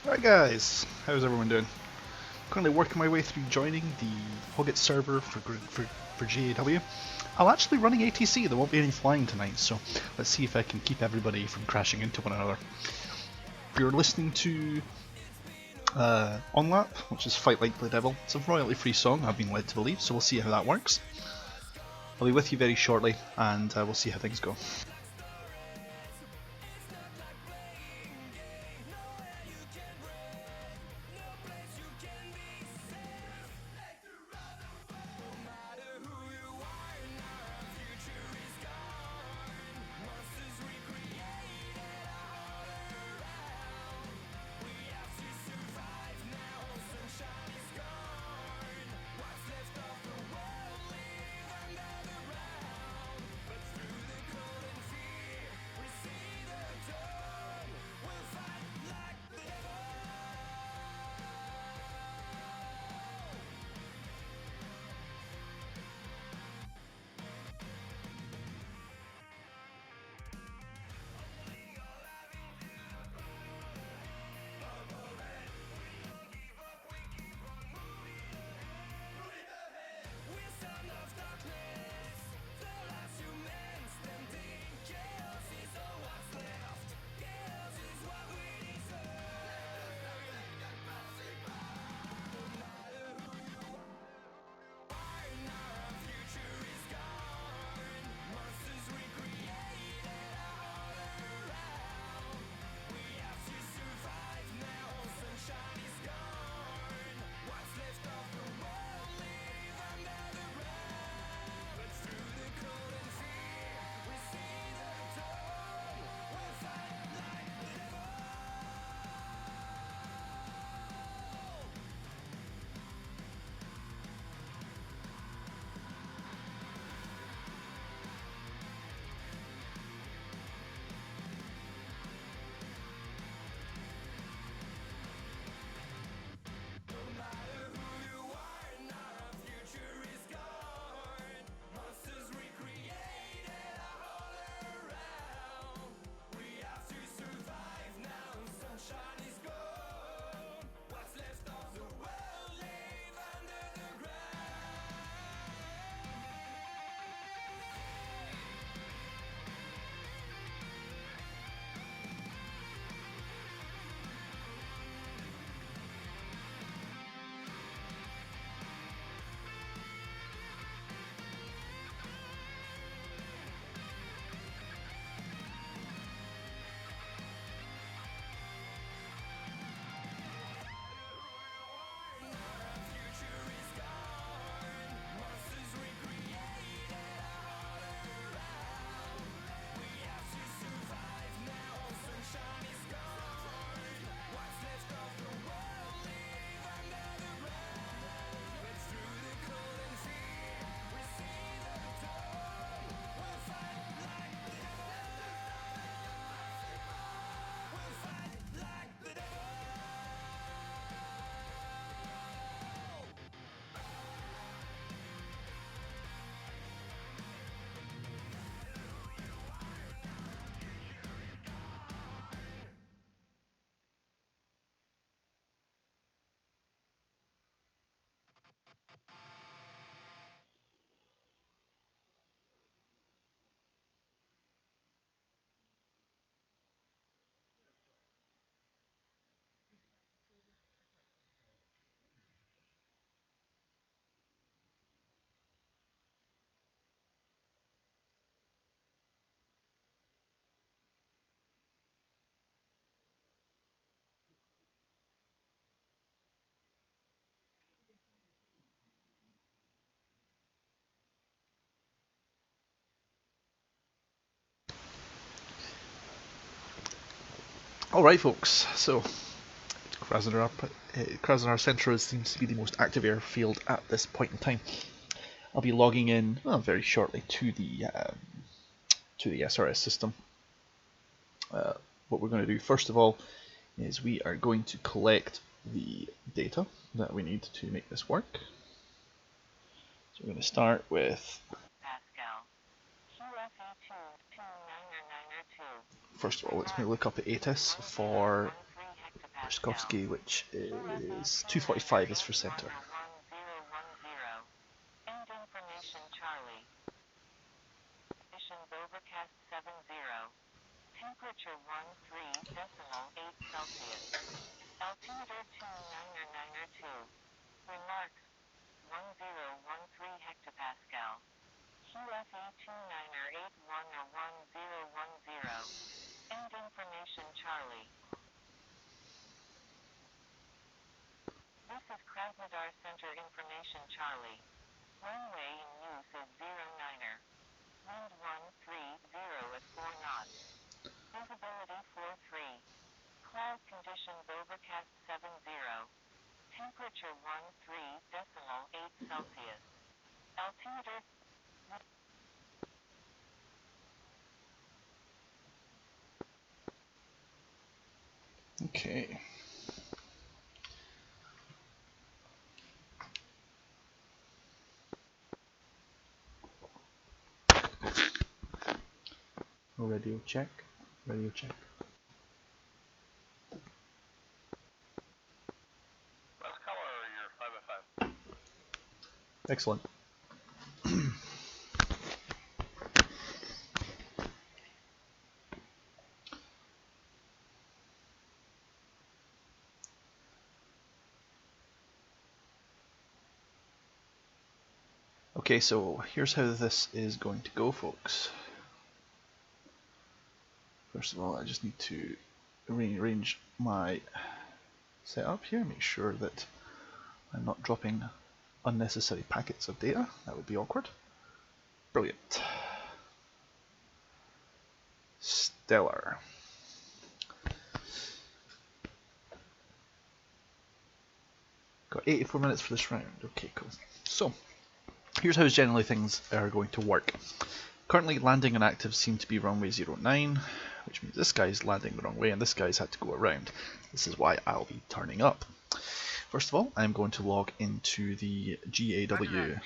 Alright guys, how's everyone doing? Currently working my way through joining the Hoggit server for GAW. I'm actually running ATC, there won't be any flying tonight, so let's see if I can keep everybody from crashing into one another. You're listening to On which is Fight Like the Devil. It's a royalty free song, I've been led to believe, so we'll see how that works. I'll be with you very shortly, and we'll see how things go. Alright folks, so Krasnodar Central seems to be the most active airfield at this point in time. I'll be logging in very shortly to the SRS system. What we're going to do first of all is we are going to collect the data that we need to make this work. So we're going to start with first of all, let's look up at ATIS for Skovsky, which is 245 is for center. End information Charlie. Conditions overcast 70. Temperature 13.8 Celsius. Altimeter 299er2. Remarks 1013 hectopascal. QFE 29er81 or 1010. End information Charlie. This is Krasnodar Center information Charlie. Runway in use is 09er. Wind 130 at 4 knots. Visibility 43. Cloud conditions overcast 70. Temperature 13.8 Celsius. Altimeter. Okay. Radio check. Radio check. West color, you're 5 at 5. Excellent. Okay, so here's how this is going to go, folks. First of all, I just need to rearrange my setup here, make sure that I'm not dropping unnecessary packets of data. That would be awkward. Brilliant. Stellar. Got 84 minutes for this round. Okay, cool. So, here's how generally things are going to work. Currently, landing and active seem to be runway 09, which means this guy's landing the wrong way and this guy's had to go around. This is why I'll be turning up. First of all, I'm going to log into the GAW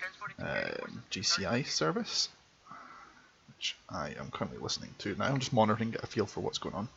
GCI service, which I am currently listening to now. I'm just monitoring, get a feel for what's going on.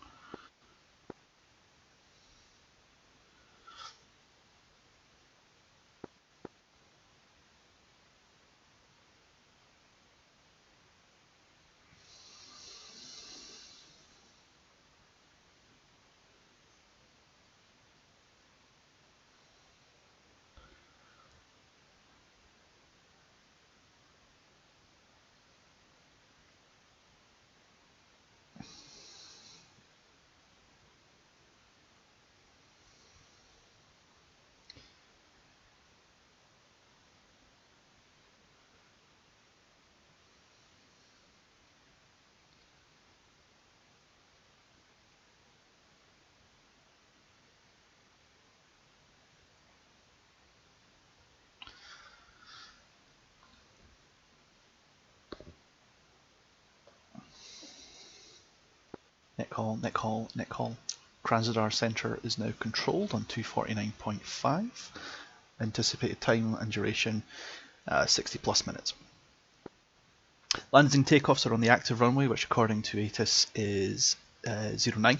Net call, net call, net call. Krasnodar Center is now controlled on 249.5. Anticipated time and duration 60 plus minutes. Landings and takeoffs are on the active runway, which according to ATIS is 09.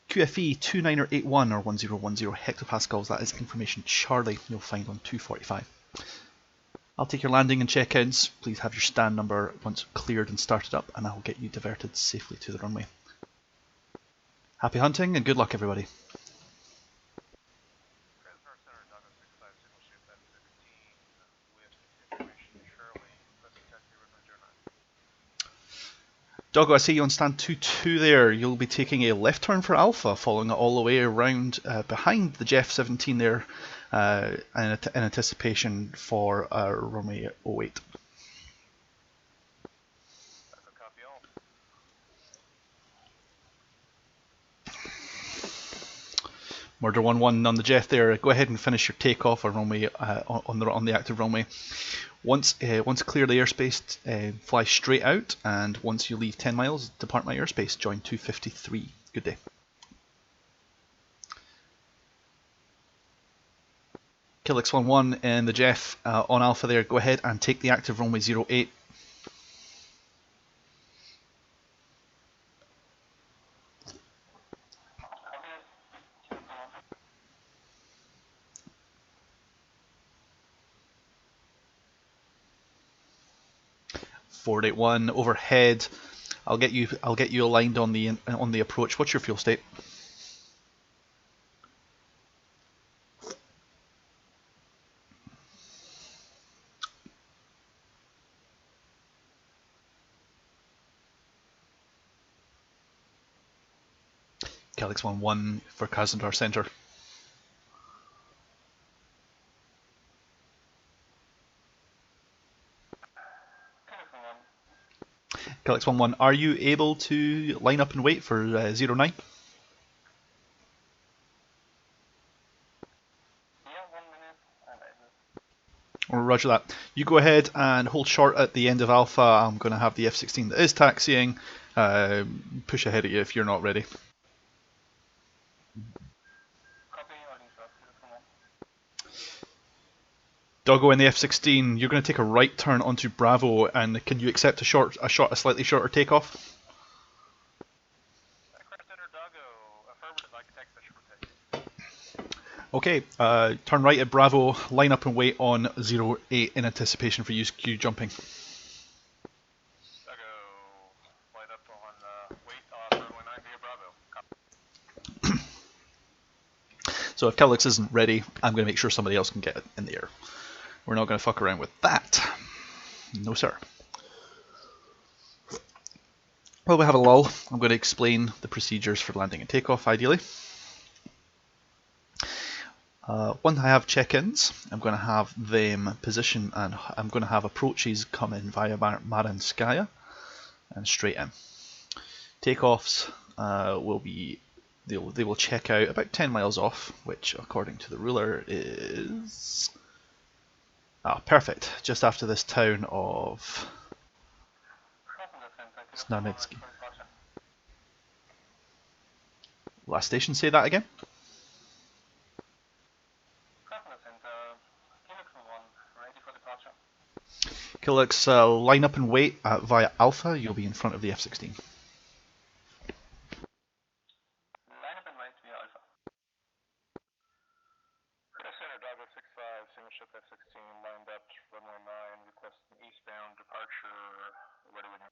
QFE 29er81 or 1010 hectopascals, that is information Charlie, you'll find on 245. I'll take your landing and check-ins. Please have your stand number once cleared and started up, and I'll get you diverted safely to the runway. Happy hunting and good luck, everybody. Krasnodar Center, Doggo 65, signal ship at 16 with information Charlie. Requesting taxi runway 09. Doggo, I see you on stand 2-2 there. You'll be taking a left turn for Alpha, following it all the way around behind the Jeff 17 there, in anticipation for runway 08. Copy all. Murder 1-1 on the Jeff there. Go ahead and finish your takeoff on runway on the active runway. Once clear the airspace, fly straight out, and once you leave 10 miles, depart my airspace. Join 253. Good day. Killix 1-1 and the Jeff on Alpha there. Go ahead and take the active runway 08. 481 overhead. I'll get you aligned on the approach. What's your fuel state? Calyx 1-1 for Krasnodar Center. Calyx 1-1, are you able to line up and wait for 09? Yeah, 1 minute. I'm able. Roger that. You go ahead and hold short at the end of Alpha. I'm going to have the F-16 that is taxiing push ahead of you if you're not ready. Copy, Alisa, Calyx 1-1. Doggo in the F-16, you're going to take a right turn onto Bravo, and can you accept a slightly shorter takeoff? Center Doggo, affirmative, I can take the short take. Okay, turn right at Bravo, line up and wait on 08 in anticipation for UQ jumping. Doggo, light up on, wait on runway 9 via Bravo. Copy. So if Calyx isn't ready, I'm going to make sure somebody else can get it in the air. We're not going to fuck around with that. No sir. While we have a lull, I'm going to explain the procedures for landing and takeoff ideally. Once I have check-ins, I'm going to have them position and I'm going to have approaches come in via Maranskaya and straight in. Takeoffs will be they will check out about 10 miles off, which according to the ruler is perfect, just after this town of Snarnitsky. Last station, say that again. Ready for departure. Calyx, line up and wait via Alpha, you'll be in front of the F-16. Line up and wait via Alpha. Center Doggo 65, single ship F-16, lined up, runway 9, requesting eastbound departure, ready when you're...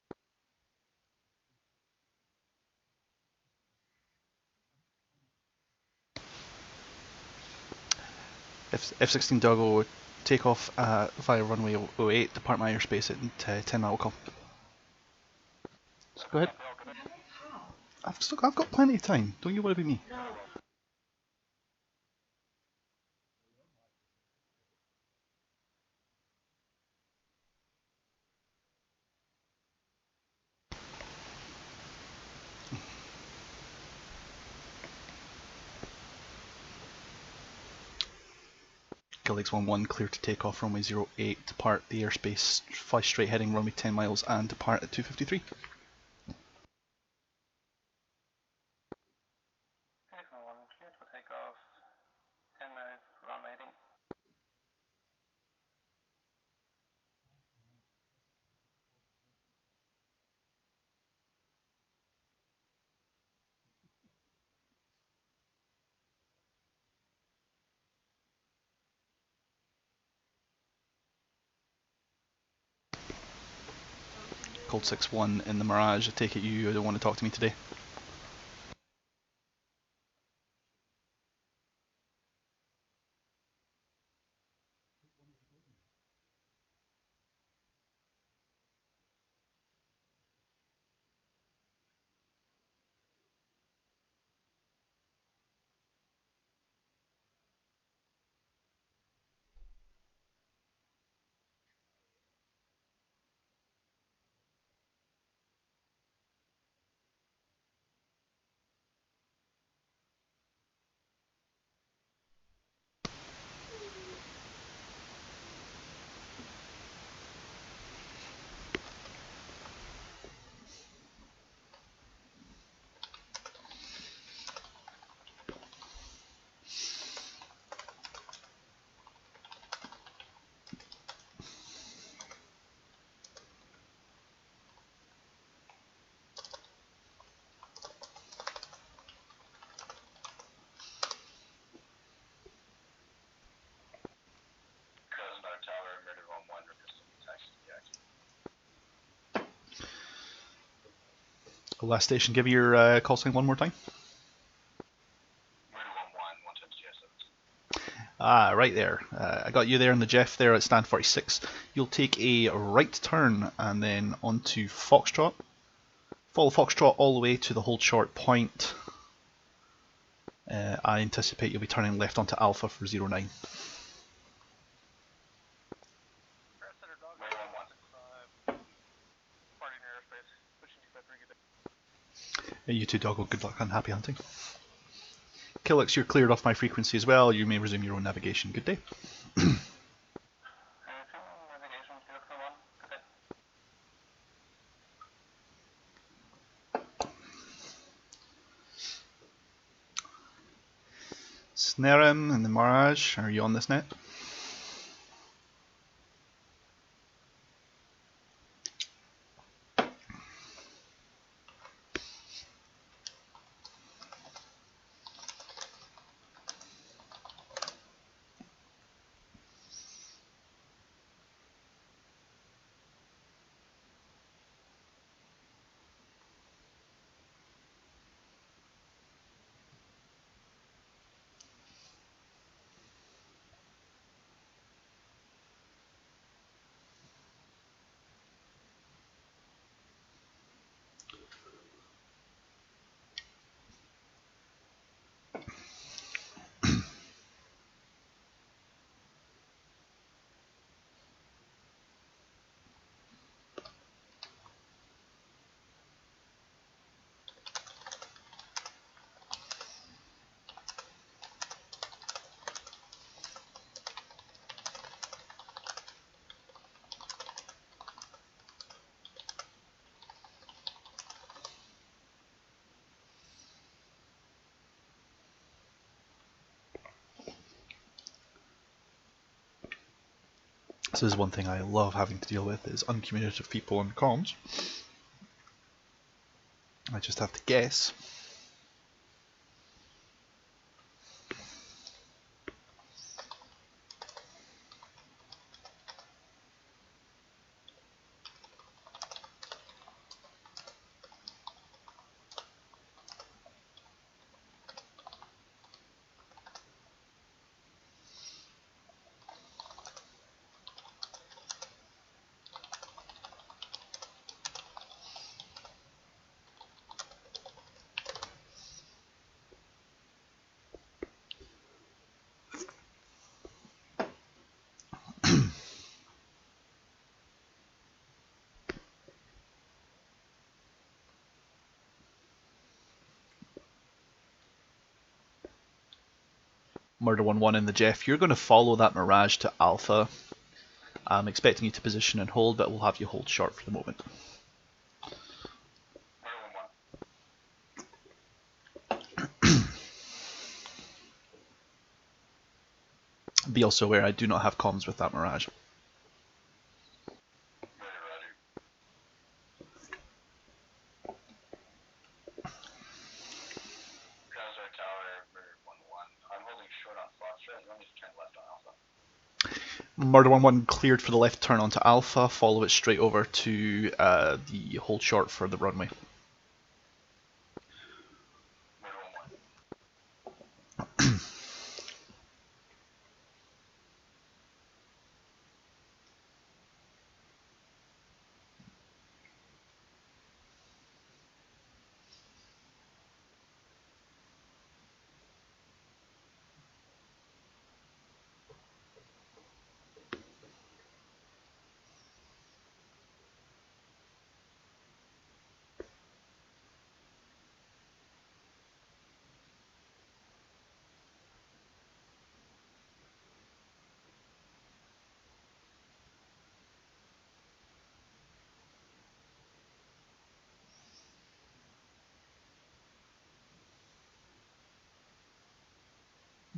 F-16 Doggo, take off via runway 08, depart my airspace at 10 mile call. So go ahead. I've got plenty of time. Don't you worry about me. Calyx 1-1, clear to take off runway 08, depart the airspace, fly straight heading runway 10 miles and depart at 2:53. Cleared for takeoff, 10 minutes, runway 18. Cold 6-1 in the Mirage, I take it you don't want to talk to me today. Last station, give me your call sign one more time. Murder 1-1, 1 times GS. Ah, right there. I got you there in the Jeff there at stand 46. You'll take a right turn and then onto Foxtrot. Follow Foxtrot all the way to the hold short point. I anticipate you'll be turning left onto Alpha for 09. Murder 1-1. Party in airspace. Pushing 253, get there. You too, Doggo. Good luck and happy hunting. Killix, you're cleared off my frequency as well. You may resume your own navigation. Good day. Navigation 031, good day. Snaren and the Mirage, are you on this net? This is one thing I love having to deal with is uncommunicative people on comms. I just have to guess. Murder 1-1 in the Jeff. You're going to follow that Mirage to Alpha. I'm expecting you to position and hold, but we'll have you hold short for the moment. Murder 1-1. Be also aware I do not have comms with that Mirage. Murder ready. Krasnodar Tower, Murder 1-1. I'm holding short on Foxtrot. You want me to turn left on Alpha? Murder 1-1 cleared for the left turn onto Alpha. Follow it straight over to the hold short for the runway. Murder 1-1.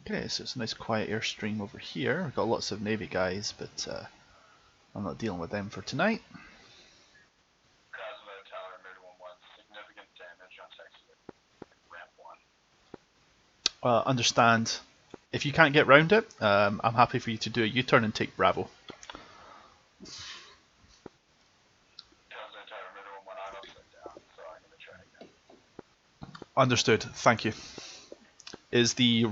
Okay, so it's a nice quiet airstream over here. We've got lots of Navy guys, but I'm not dealing with them for tonight. Krasnodar Tower, Murder 1-1. Significant damage on taxi. Ramp 1. Understand, if you can't get round it, I'm happy for you to do a U-turn and take Bravo. Krasnodar Tower, Murder 1-1. I'm upside down, so I'm going to try again. Understood. Thank you. Is the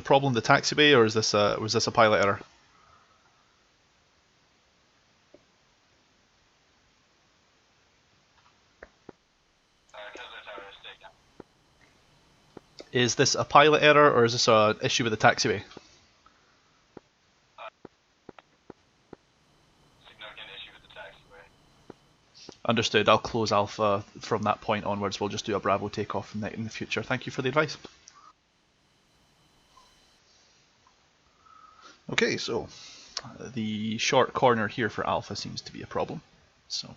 problem the taxiway, or is this was this a pilot error? Is this a pilot error, or is this a issue with the taxiway? Understood. I'll close Alpha from that point onwards. We'll just do a Bravo takeoff in the future. Thank you for the advice. Okay, so the short corner here for Alpha seems to be a problem. So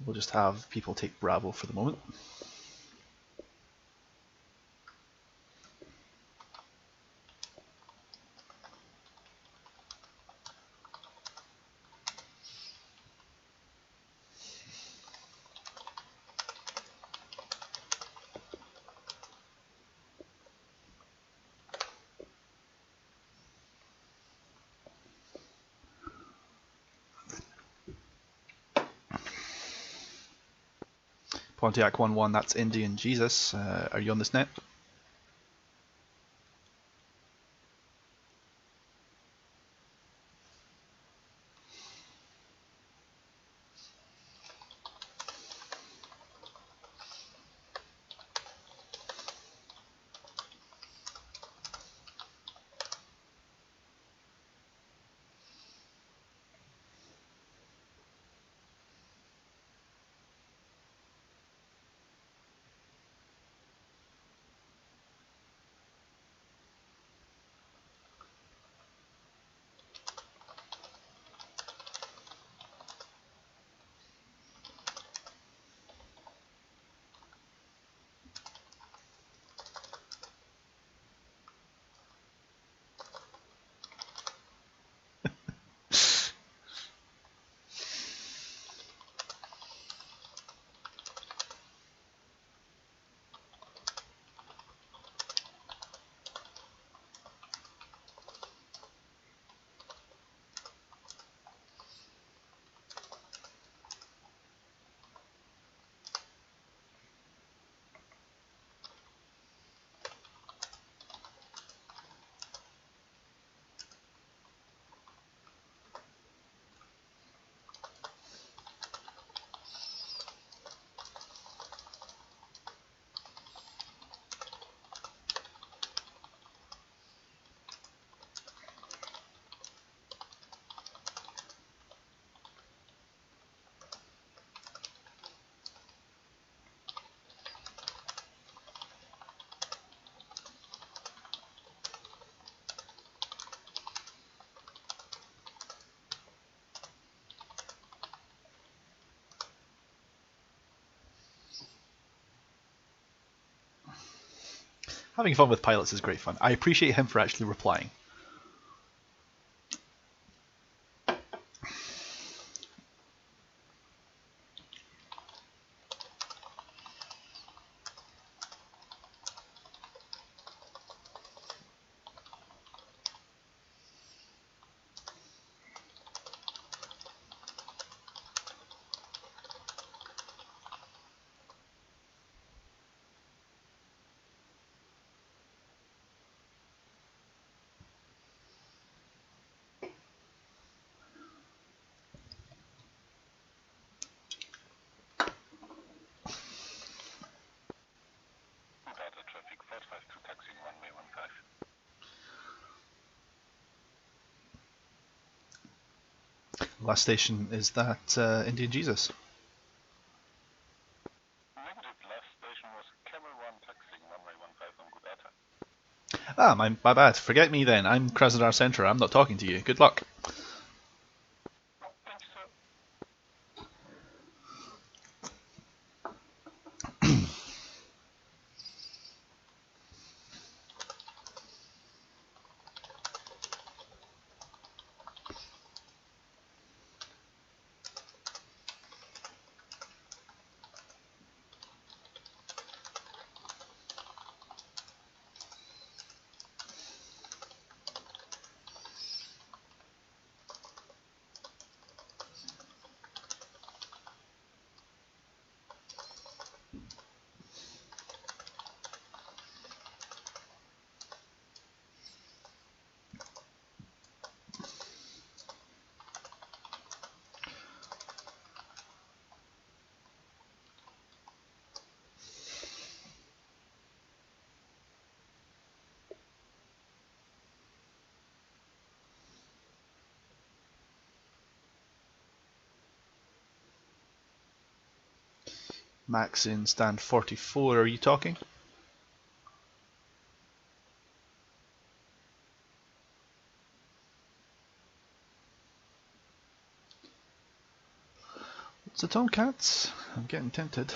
we'll just have people take Bravo for the moment. Pontiac 1-1, that's Indian Jesus. Are you on this net? Having fun with pilots is great fun. I appreciate him for actually replying. Delta traffic 452 taxiing runway 15. Last station is that Indian Jesus. Negative, last station was Camel 1 taxiing runway 15 on Gudata. Ah, my bad. Forget me then. I'm Krasnodar Center. I'm not talking to you. Good luck. Thank you, sir. Max in stand 44, are you talking? What's the Tomcats? I'm getting tempted.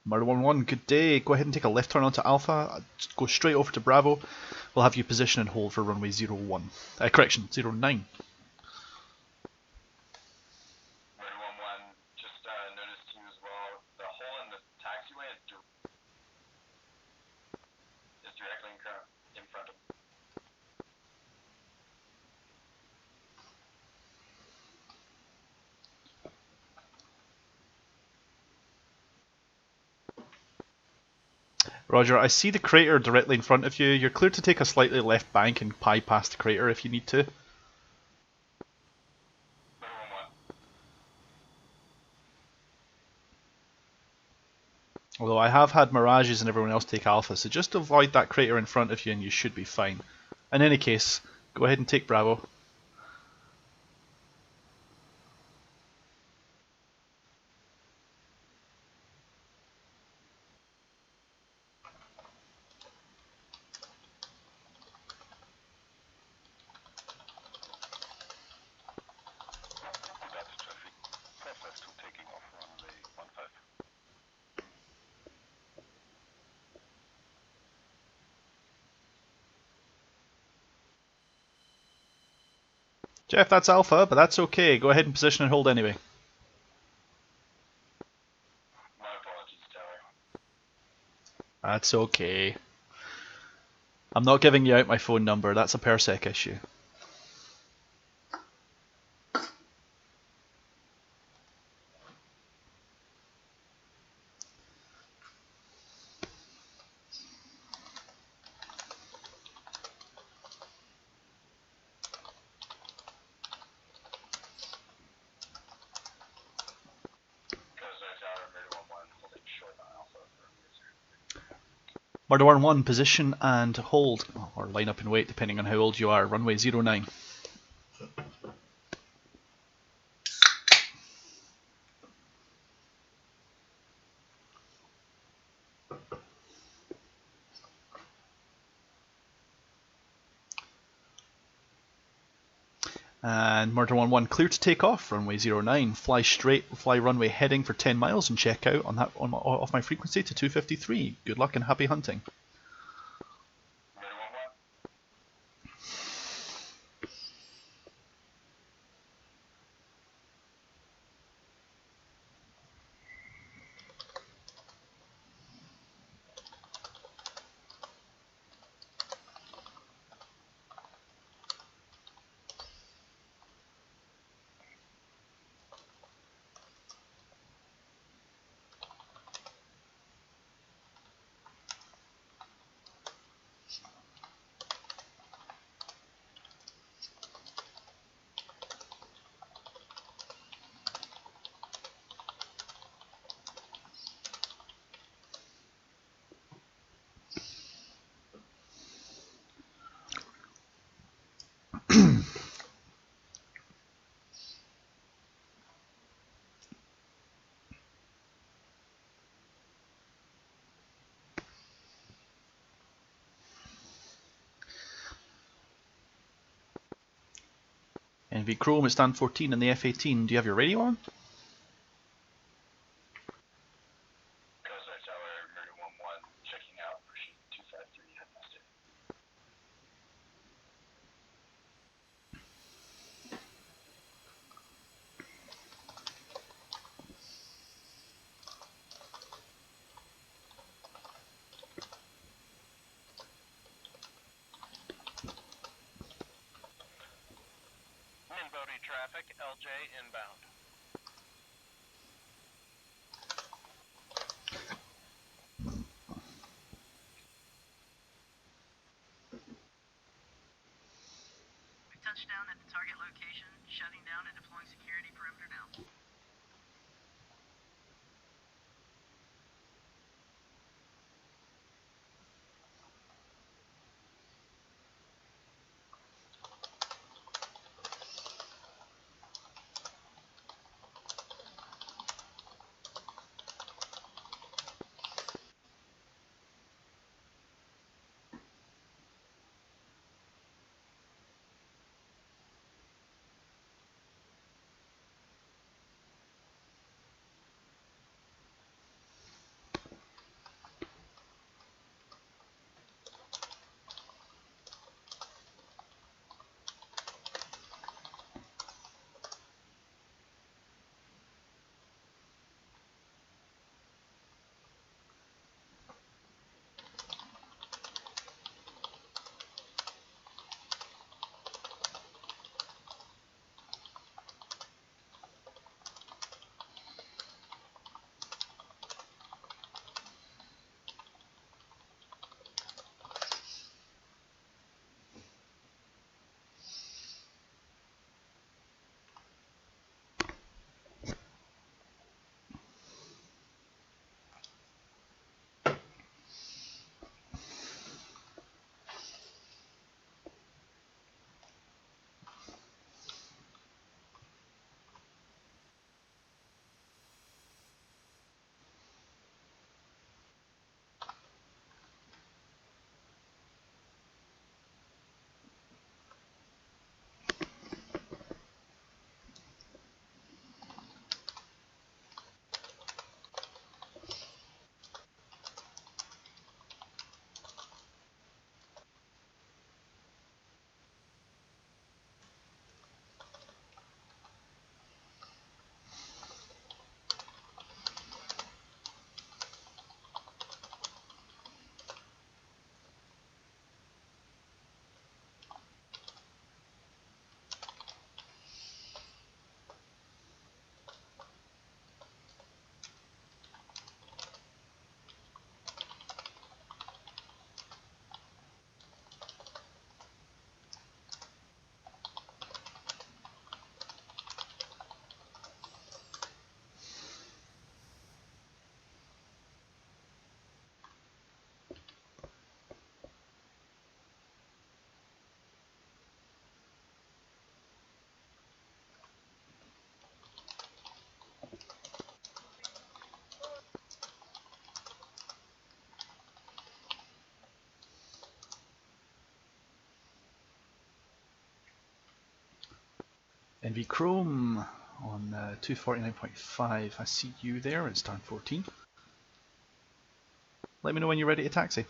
Murder 1-1, good day. Go ahead and take a left turn onto Alpha. Go straight over to Bravo. We'll have you position and hold for runway 01. Correction, 09. Roger, I see the crater directly in front of you. You're clear to take a slightly left bank and pie past the crater if you need to. Although I have had Mirages and everyone else take Alpha, so just avoid that crater in front of you and you should be fine. In any case, go ahead and take Bravo. Jeff, that's Alpha, but that's okay. Go ahead and position and hold anyway. That's okay. I'm not giving you out my phone number, that's a parsec issue. Murder 1-1, position and hold, or line up and wait depending on how old you are, runway 09. And Murder 1-1, clear to take off, runway 09. Fly straight, fly runway heading for 10 miles and check out on that off my frequency to 253. Good luck and happy hunting. NV Chrome at stand 14 in the F-18. Do you have your radio on? Traffic, LJ inbound. Touchdown at the target location, shutting down and deploying security perimeter now. NV Chrome on 249.5. I see you there. It's turn 14. Let me know when you're ready to taxi.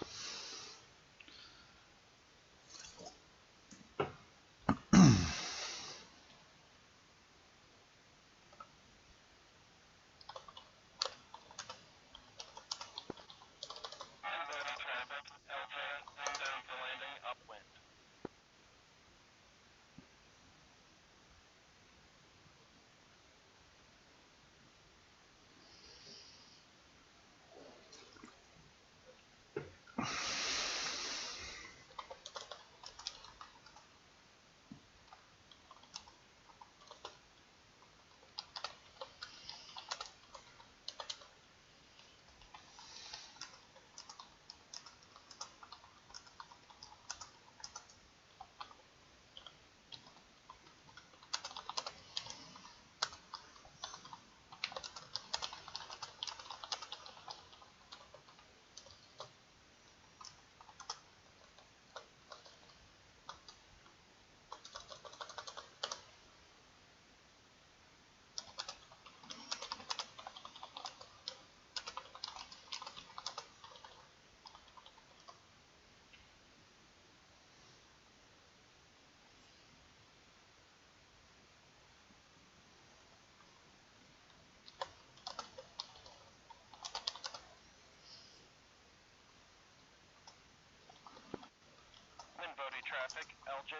Traffic, LJ,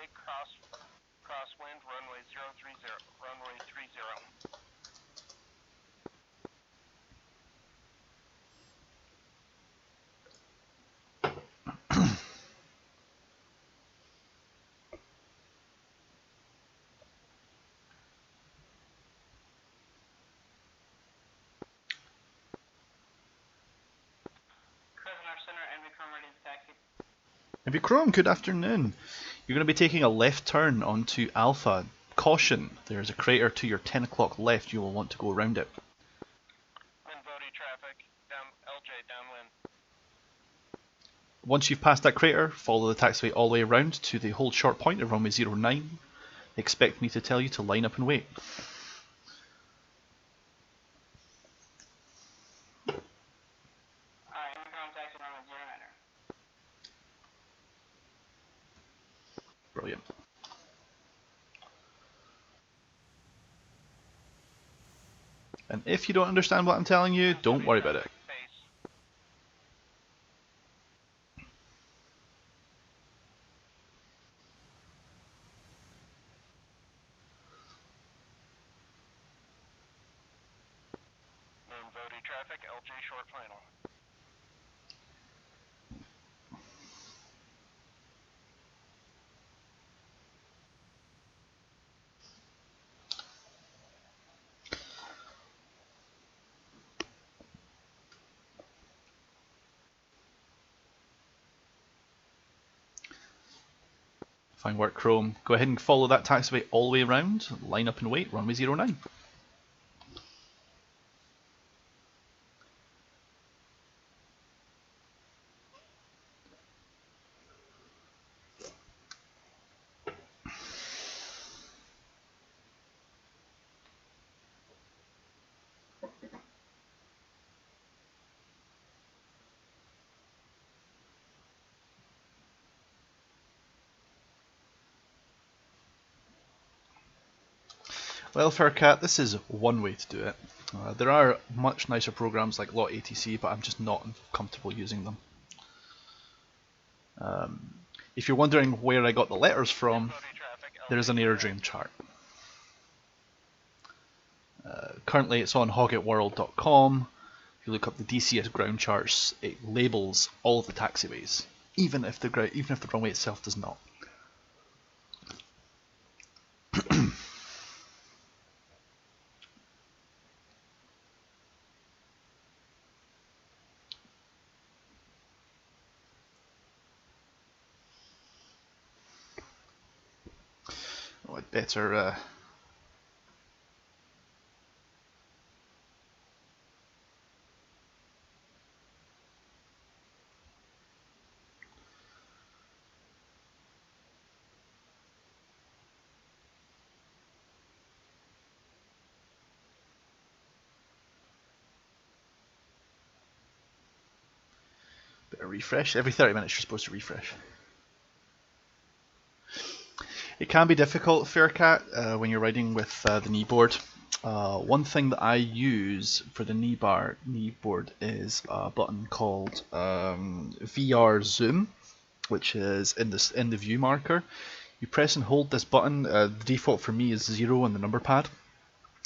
crosswind, runway 030, runway 30. NV Chrome, good afternoon. You're going to be taking a left turn onto Alpha. Caution, there's a crater to your 10 o'clock left. You will want to go around it. Minvodi traffic, LJ, downwind. Once you've passed that crater, follow the taxiway all the way around to the hold short point of runway 09. Expect me to tell you to line up and wait. Brilliant. And if you don't understand what I'm telling you, don't worry about it. Minvodi traffic, LJ, short final. Fine work, Chrome. Go ahead and follow that taxiway all the way around. Line up and wait, runway 09. Well, Faircat, this is one way to do it. There are much nicer programs like GAW ATC, but I'm just not comfortable using them. If you're wondering where I got the letters from, there's an airdrain chart. Currently it's on hoggitworld.com. If you look up the DCS ground charts, it labels all of the taxiways, even if the runway itself does not. Oh, I'd better a refresh. Every 30 minutes you're supposed to refresh. It can be difficult, Faircat, when you're riding with the knee board. One thing that I use for the knee board is a button called VR Zoom, which is in the view marker. You press and hold this button. The default for me is 0 on the number pad,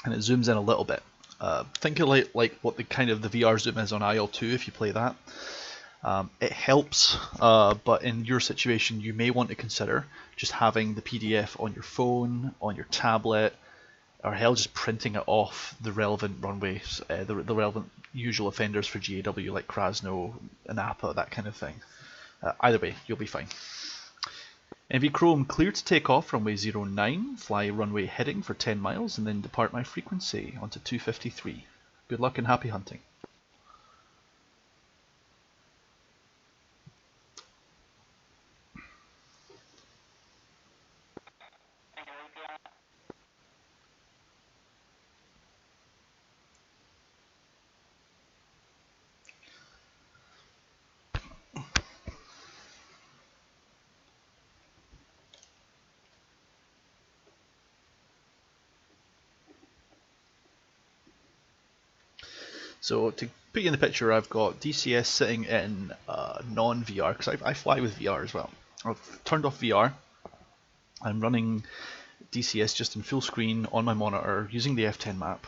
and it zooms in a little bit. Think of like what the kind of the VR zoom is on IL2 if you play that. It helps, but in your situation you may want to consider just having the PDF on your phone, on your tablet, or hell just printing it off the relevant runways, the relevant usual offenders for GAW like Krasno, Anapa, that kind of thing. Either way, you'll be fine. MV Chrome clear to take off runway 09, fly runway heading for 10 miles and then depart my frequency onto 253. Good luck and happy hunting. So to put you in the picture, I've got DCS sitting in non-VR, because I fly with VR as well. I've turned off VR. I'm running DCS just in full screen on my monitor using the F10 map.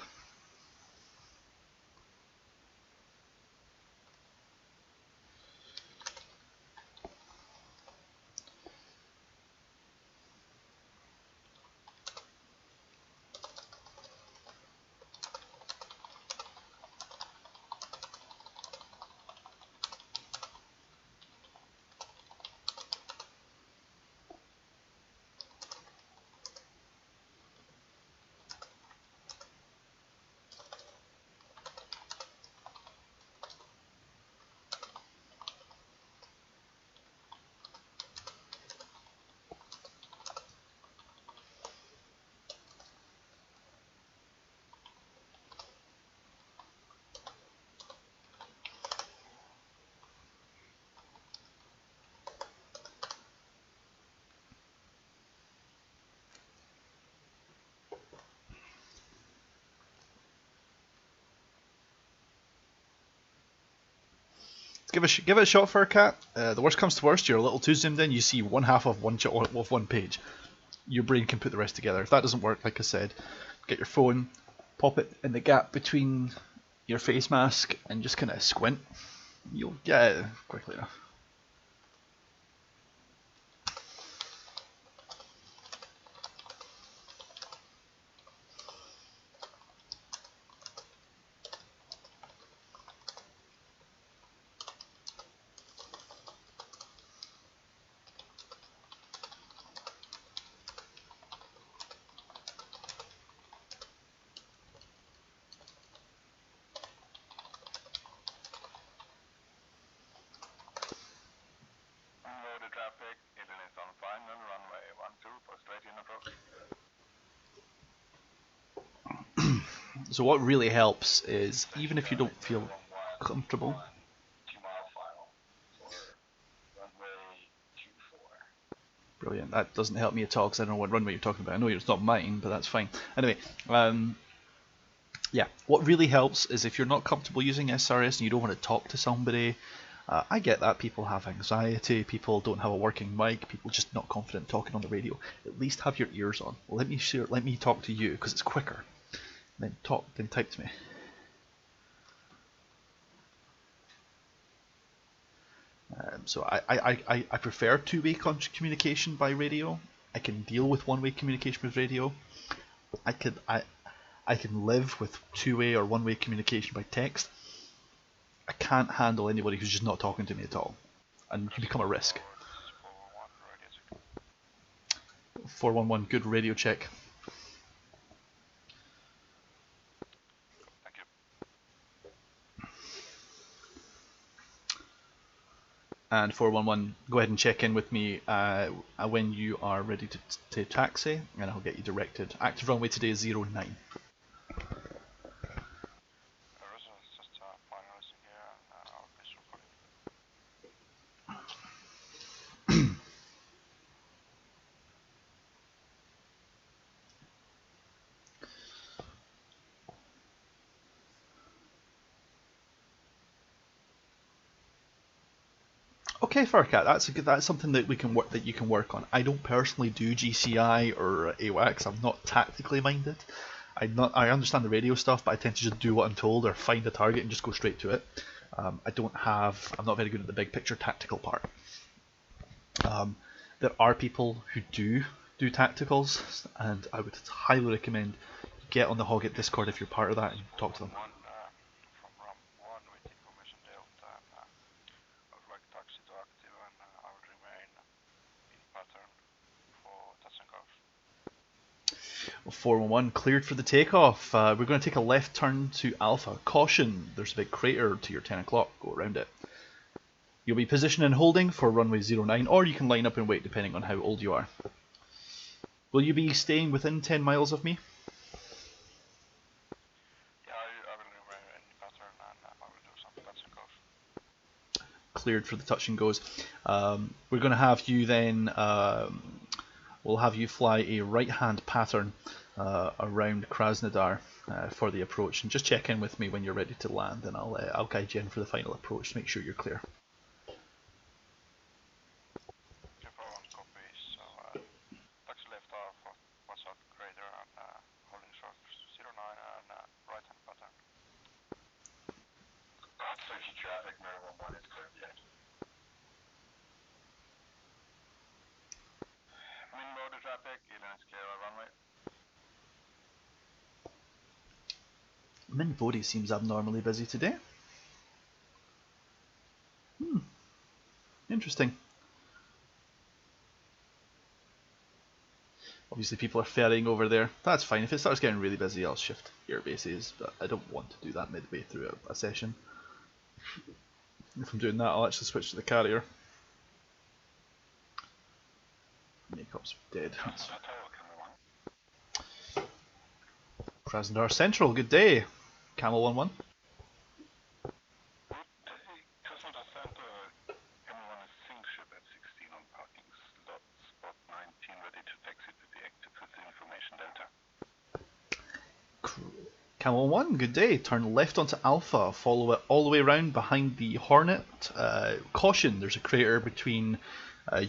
Give it a shot for a cat. The worst comes to worst, you're a little too zoomed in, you see one half of one page. Your brain can put the rest together. If that doesn't work, like I said, get your phone, pop it in the gap between your face mask and just kind of squint. You'll get it quickly enough. Loaded traffic, engine is on final, runway 12, post 18 approach. So what really helps is, even if you don't feel comfortable, 2 mile final for runway 24. brilliant, that doesn't help me at all because I don't know what runway you're talking about. I know it's not mine, but that's fine. Anyway, yeah, what really helps is if you're not comfortable using SRS and you don't want to talk to somebody, I get that people have anxiety, people don't have a working mic, people just not confident talking on the radio. At least have your ears on. Let me talk to you because it's quicker. Then type to me. So I prefer two-way communication by radio. I can deal with one-way communication with radio. I can live with two-way or one-way communication by text. I can't handle anybody who's just not talking to me at all, and you become a risk. 411, good radio check. Thank you. And 411, go ahead and check in with me when you are ready to taxi, and I'll get you directed. Active runway today is 09. Okay, Farcat, that's something that we can work that you can work on. I don't personally do GCI or AWACS. I'm not tactically minded. I understand the radio stuff, but I tend to just do what I'm told or find a target and just go straight to it. I'm not very good at the big picture tactical part. There are people who do tacticals, and I would highly recommend you get on the Hoggit Discord if you're part of that and talk to them. From RAM 1 with information delta, and I would like taxi to active, and I would remain in pattern for touch and goes. 411 cleared for the takeoff. We're going to take a left turn to Alpha. Caution, there's a big crater to your 10 o'clock. Go around it. You'll be positioned and holding for runway 09, or you can line up and wait depending on how old you are. Will you be staying within 10 miles of me? Yeah, I will remain in pattern, and I will do some touch and goes. Cleared for the touch and goes. We're going to have you then, we'll have you fly a right hand pattern around Krasnodar for the approach, and just check in with me when you're ready to land, and I'll guide you in for the final approach to make sure you're clear. Taxi left off, watch out crater, and holding short 09 and right hand pattern. Searchy traffic, Mary 11 is clear, yeah. Main border traffic, Eden is clear on runway. Min Bodhi seems abnormally busy today. Interesting. Obviously people are ferrying over there. That's fine. If it starts getting really busy, I'll shift air bases, but I don't want to do that midway through a session. If I'm doing that, I'll actually switch to the carrier. Makeup's dead. Krasnodar Central, good day. Camel 11. Krasnodar Center, everyone is sync ship at 16 on parking slot, spot 19 ready to taxi to the active with the information delta. Camel 1, good day. Turn left onto Alpha, follow it all the way around behind the Hornet. Caution, there's a crater between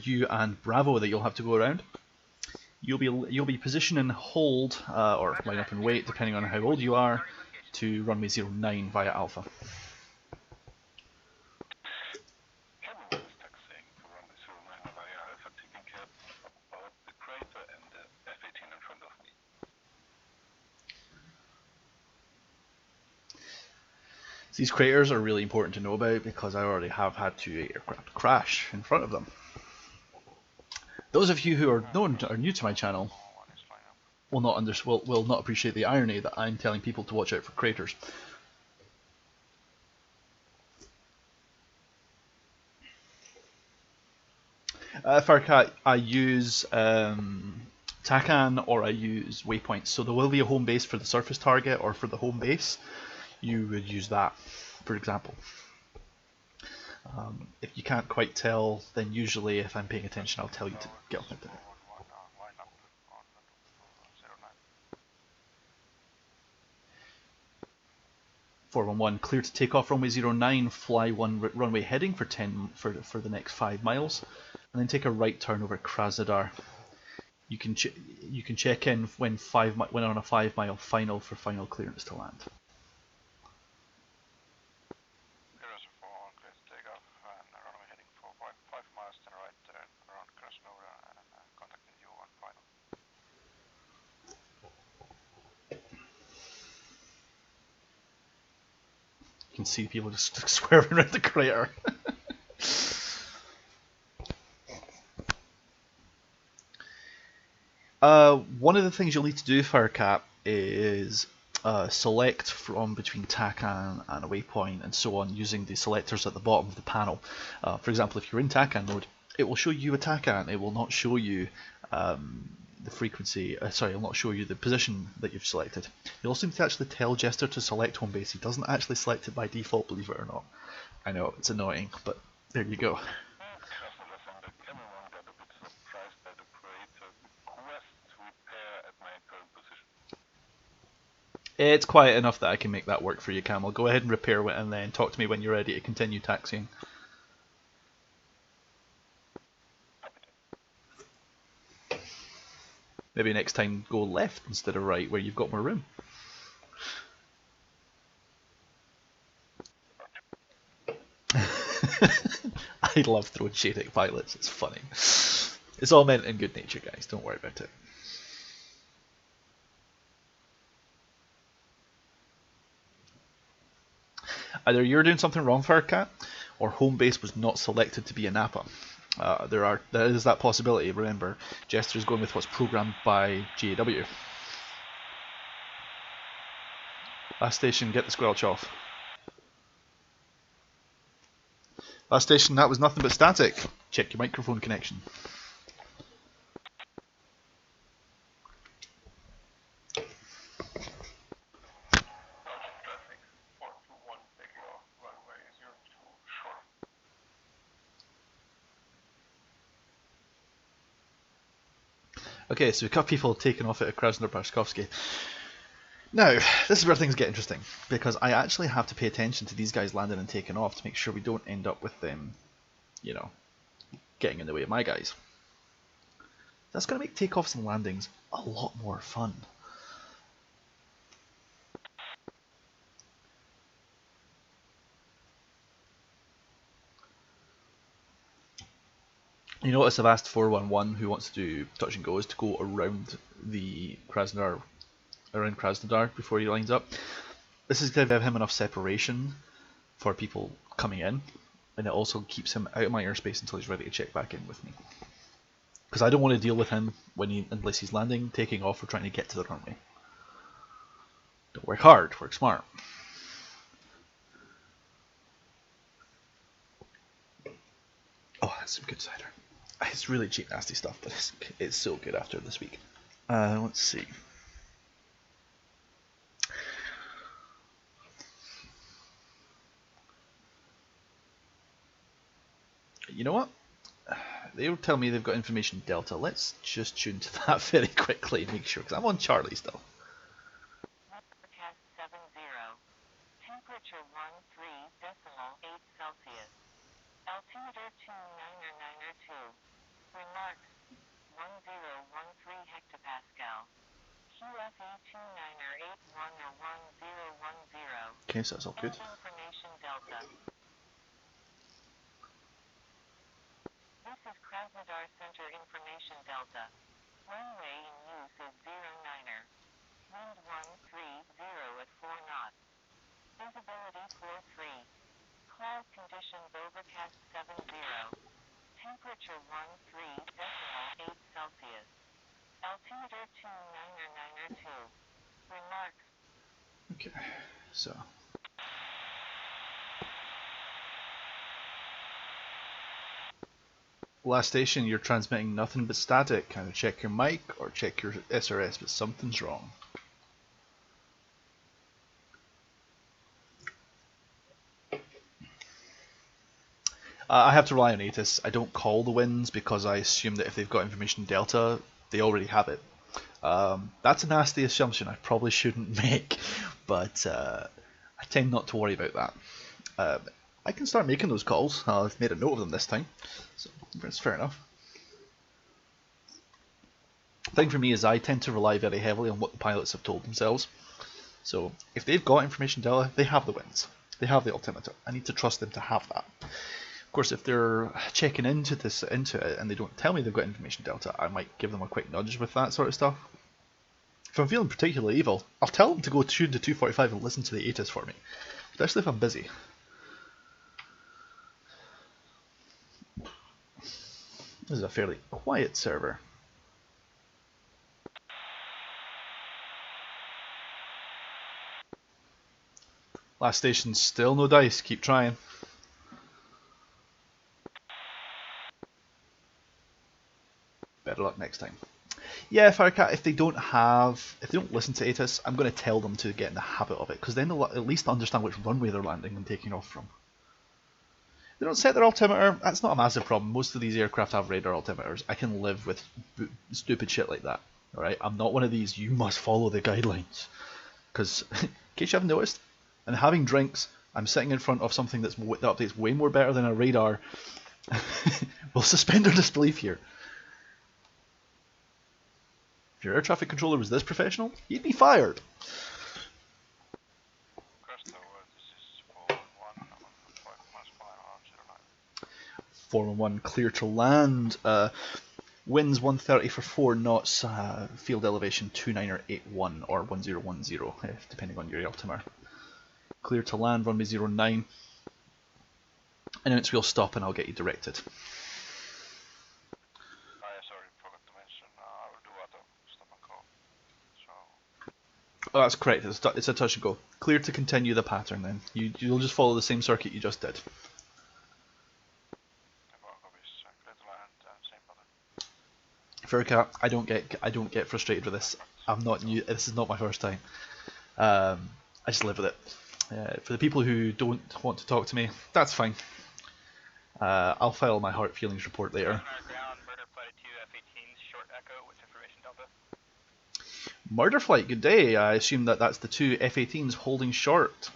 you and Bravo that you'll have to go around. You'll be positioned and hold, or line up and wait, depending on how old you are, to runway 09 via Alpha. Camel 1 is taxiing to runway 09 via Alpha, taking care about the crater and the F-18 in front of me. These craters are really important to know about because I already have had 2 aircraft crash in front of them. Those of you who are new to my channel will not appreciate the irony that I'm telling people to watch out for craters. Farcat, I use TACAN or I use waypoints, so there will be a home base for the surface target, or for the home base you would use that, for example. If you can't quite tell, then usually if I'm paying attention I'll tell you to get off into it. 411, clear to take off runway 09, fly one runway heading for the next 5 miles, and then take a right turn over Krasnodar. You can check in when on a 5 mile final for final clearance to land. You can see people just swerving around the crater. One of the things you'll need to do, Firecap, is select from between TACAN and a waypoint and so on using the selectors at the bottom of the panel. For example, if you're in TACAN mode, it will show you a TACAN. It will not show you the frequency, it will not show you the position that you've selected. You'll also need to actually tell Jester to select home base. He doesn't actually select it by default, believe it or not. I know, it's annoying, but there you go. It's quiet enough that I can make that work for you, Camel. Go ahead and repair it and then talk to me when you're ready to continue taxiing. Maybe next time go left instead of right, where you've got more room. I love throwing shade at pilots, it's funny. It's all meant in good nature, guys, don't worry about it. Either you're doing something wrong, Firecat, or home base was not selected to be a Napa. There is that possibility. Remember, Jester's going with what's programmed by GAW. Last station, get the squelch off. Last station, that was nothing but static. Check your microphone connection. Traffic 421 taking off, runway 02 short. Okay, so we've got people taking off at Krasnodar-Parskovsky. Now, this is where things get interesting, because I actually have to pay attention to these guys landing and taking off to make sure we don't end up with them, you know, getting in the way of my guys. That's going to make takeoffs and landings a lot more fun. You notice I've asked 411 who wants to do touch and goes to go around the Krasnodar, before he lines up. This is going to give him enough separation for people coming in, and it also keeps him out of my airspace until he's ready to check back in with me. Because I don't want to deal with him unless he's landing, taking off, or trying to get to the runway. Don't work hard, work smart. Oh, that's some good cider. It's really cheap, nasty stuff, but it's so good after this week. Let's see. You know what? They will tell me they've got information Delta. Let's just tune to that very quickly and make sure, because I'm on Charlie still. Forecast 70. Temperature 13.8 Celsius. Altimeter 29992. Remarks 1013 hectopascal. QFE 2981 Okay, so that's all good. Information Delta. This is Krasnodar Center Information Delta. Runway in use is 09er. Wind 130 at 4 knots. Visibility 43. Cloud conditions overcast 70. Temperature 13.8 Celsius. Altimeter 29992. Remarks. Okay, so. Last station, you're transmitting nothing but static. Kind of check your mic or check your SRS, but something's wrong. I have to rely on ATIS. I don't call the winds because I assume that if they've got information Delta, they already have it. That's a nasty assumption I probably shouldn't make, but I tend not to worry about that. I can start making those calls. I've made a note of them this time, so that's fair enough. The thing for me is I tend to rely very heavily on what the pilots have told themselves. So if they've got information Delta, they have the winds. They have the altimeter. I need to trust them to have that. Of course, if they're checking into it and they don't tell me they've got information Delta, I might give them a quick nudge with that sort of stuff. If I'm feeling particularly evil, I'll tell them to go tune to 245 and listen to the ATIS for me, especially if I'm busy. This is a fairly quiet server. Last station, still no dice, keep trying. Better luck next time. Yeah, Firecat, if they don't listen to ATIS, I'm going to tell them to get in the habit of it, because then they'll at least understand which runway they're landing and taking off from. They don't set their altimeter, that's not a massive problem. Most of these aircraft have radar altimeters. I can live with stupid shit like that. Alright, I'm not one of these, you must follow the guidelines. Because, in case you haven't noticed, and having drinks, I'm sitting in front of something that updates way more better than a radar. We'll suspend our disbelief here. If your air traffic controller was this professional, he'd be fired. Crest Tower, this is 411 on 5 miles per hour, 09. 411 clear to land. Winds 130 for 4 knots. Field elevation 2981 or 1010, depending on your altimeter. Clear to land, runway 09. And then we'll stop and I'll get you directed. Sorry, forgot to mention, I will do auto stop and go. So, Oh, that's correct. It's a touch and go. Clear to continue the pattern then. You'll just follow the same circuit you just did. the Barcov is clear to land, same pattern. Furka, I don't get frustrated with this. I'm not new. This is not my first time. I just live with it. For the people who don't want to talk to me, that's fine. I'll file my heart feelings report later. Ground, murder flight 2 F-18s, short echo with information delta. Murder flight, good day. I assume that's the 2 F-18s holding short.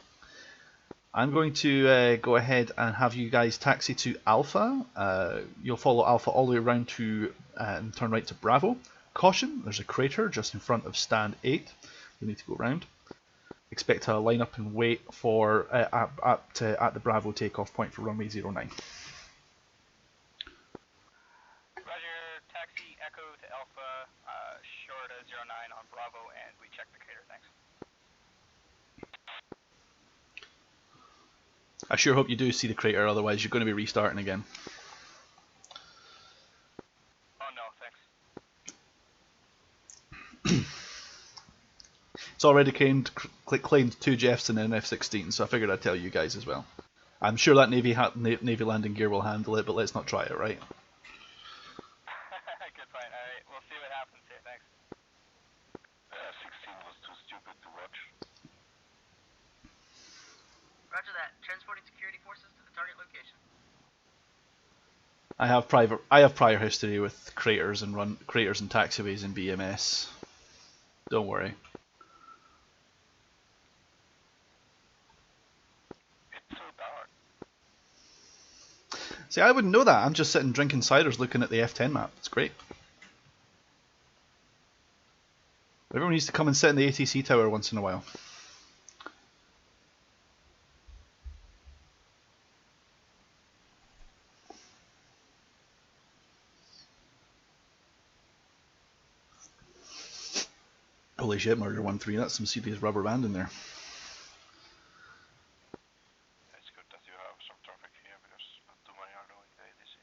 I'm going to go ahead and have you guys taxi to Alpha. You'll follow Alpha all the way around to and turn right to Bravo. Caution, there's a crater just in front of stand 8. You'll need to go around. Expect to line up and wait for at the Bravo takeoff point for runway 09. Roger, taxi echo to Alpha, short of 09 on Bravo, and we check the crater, thanks. I sure hope you do see the crater, otherwise you're going to be restarting again. Oh no, thanks. It's already claimed 2 Jeffs and an F-16, so I figured I'd tell you guys as well. I'm sure that Navy landing gear will handle it, but let's not try it, right? Good point, alright, we'll see what happens here, thanks. F-16 was too stupid to watch. Roger that. Transporting security forces to the target location. I have prior history with craters and taxiways in BMS. Don't worry. It's so dark. See, I wouldn't know that. I'm just sitting drinking ciders looking at the F10 map. It's great. Everyone needs to come and sit in the ATC tower once in a while. Holy shit, Murder 1-3, that's some serious rubber band in there. It's good that you have some traffic here because not too many are doing the ADC.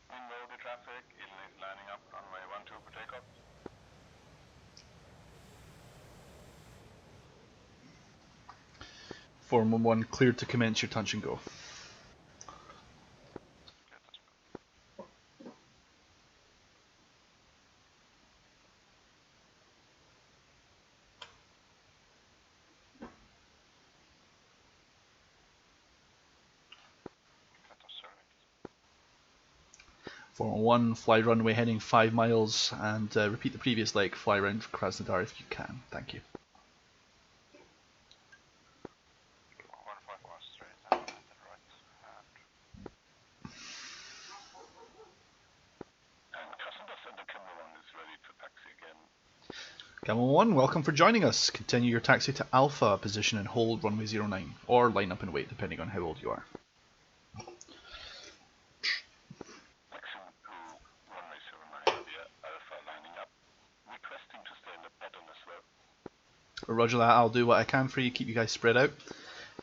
Inbound traffic is lining up runway 12 for takeoff. Form 1 cleared to commence your touch and go. Clear touch and go. Let us serve it. Form 1, fly runway heading 5 miles, and repeat the previous leg, fly around Krasnodar if you can. Thank you. 151 straight and then right hand. And Krasnodar Center Camera 1 is ready to taxi again. Camel 1, welcome for joining us. Continue your taxi to Alpha, position and hold runway 09, or line up and wait depending on how old you are. Taxi to runway 09 via Alpha lining up. Requesting to stay in the pattern as well. Roger that, I'll do what I can for you, keep you guys spread out.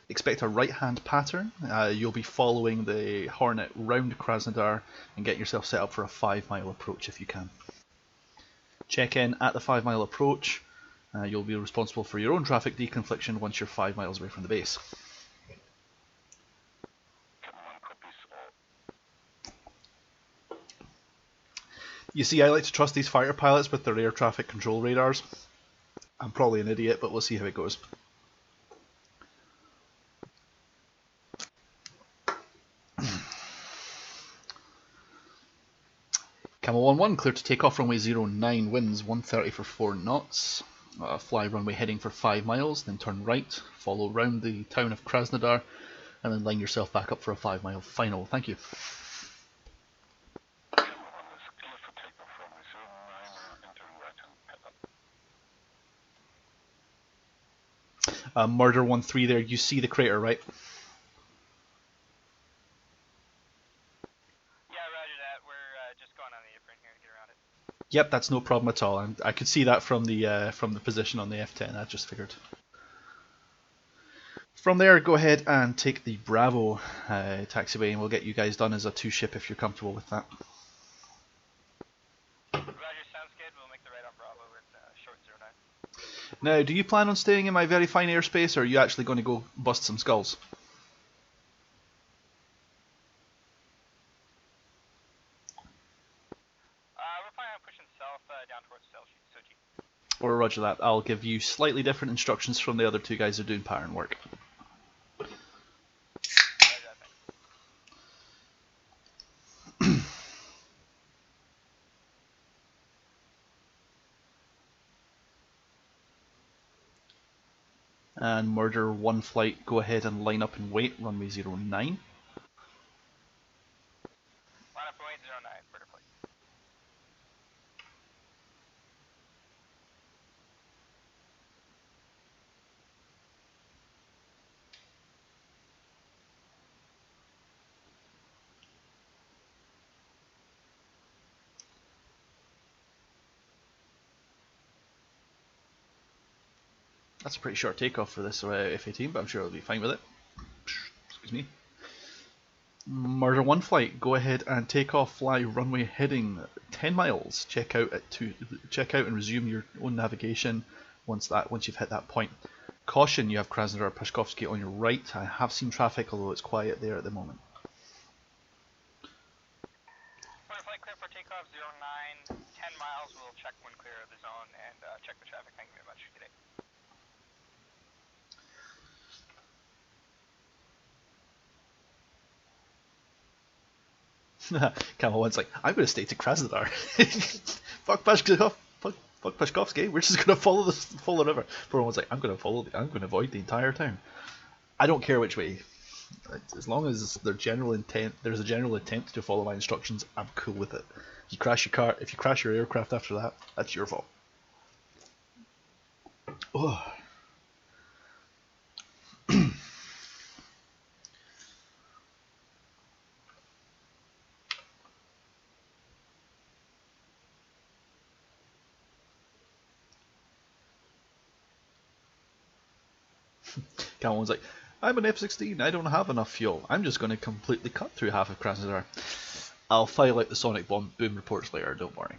Expect a right hand pattern. You'll be following the Hornet round Krasnodar and get yourself set up for a 5 mile approach if you can. Check in at the 5 mile approach. You'll be responsible for your own traffic deconfliction once you're 5 miles away from the base. Camera 1 copies all. You see, I like to trust these fighter pilots with their air traffic control radars. I'm probably an idiot, but we'll see how it goes. Camel 1-1, clear to take off runway 09, winds 130 for 4 knots. Fly runway heading for 5 miles, then turn right, follow round the town of Krasnodar, and then line yourself back up for a 5 mile final. Thank you. Clear for takeoff runway 09 entering right-hand head up. Murder 1-3 there, you see the crater, right? Yeah, roger that. We're just going on the apron here to get around it. Yep, that's no problem at all. I could see that from the position on the F10. I just figured. From there, go ahead and take the Bravo taxiway, and we'll get you guys done as a 2-ship if you're comfortable with that. Roger, sounds good. We'll make the right on Bravo in short 09. Now, do you plan on staying in my very fine airspace, or are you actually going to go bust some skulls? We're planning on pushing south down towards Sochi. Or roger that. I'll give you slightly different instructions from the other two guys who are doing pattern work. Roger that, thanks. And Murder 1 flight, go ahead and line up and wait, runway 09. Line up and wait 09, murder flight. That's a pretty short takeoff for this F-18, but I'm sure I'll be fine with it. Excuse me. Murder 1 flight, go ahead and take off, fly runway heading 10 miles. Check out and resume your own navigation once you've hit that point. Caution, you have Krasnodar Pashkovsky on your right. I have seen traffic, although it's quiet there at the moment. Murder flight clear for takeoff 09, 10 miles. We'll check when clear of the zone and check the traffic. Thank you very much. Good day. Camel 1's like, I'm going to stay to Krasnodar. Fuck Pashkovsky, we're just going to follow the river. Everyone's like, I'm going to avoid the entire town. I don't care which way. As long as there's a general intent to follow my instructions, I'm cool with it. If you crash your aircraft after that, that's your fault. Oh. Cameron's like, I'm an F-16, I don't have enough fuel. I'm just going to completely cut through half of Krasnodar. I'll file out the sonic boom reports later, don't worry.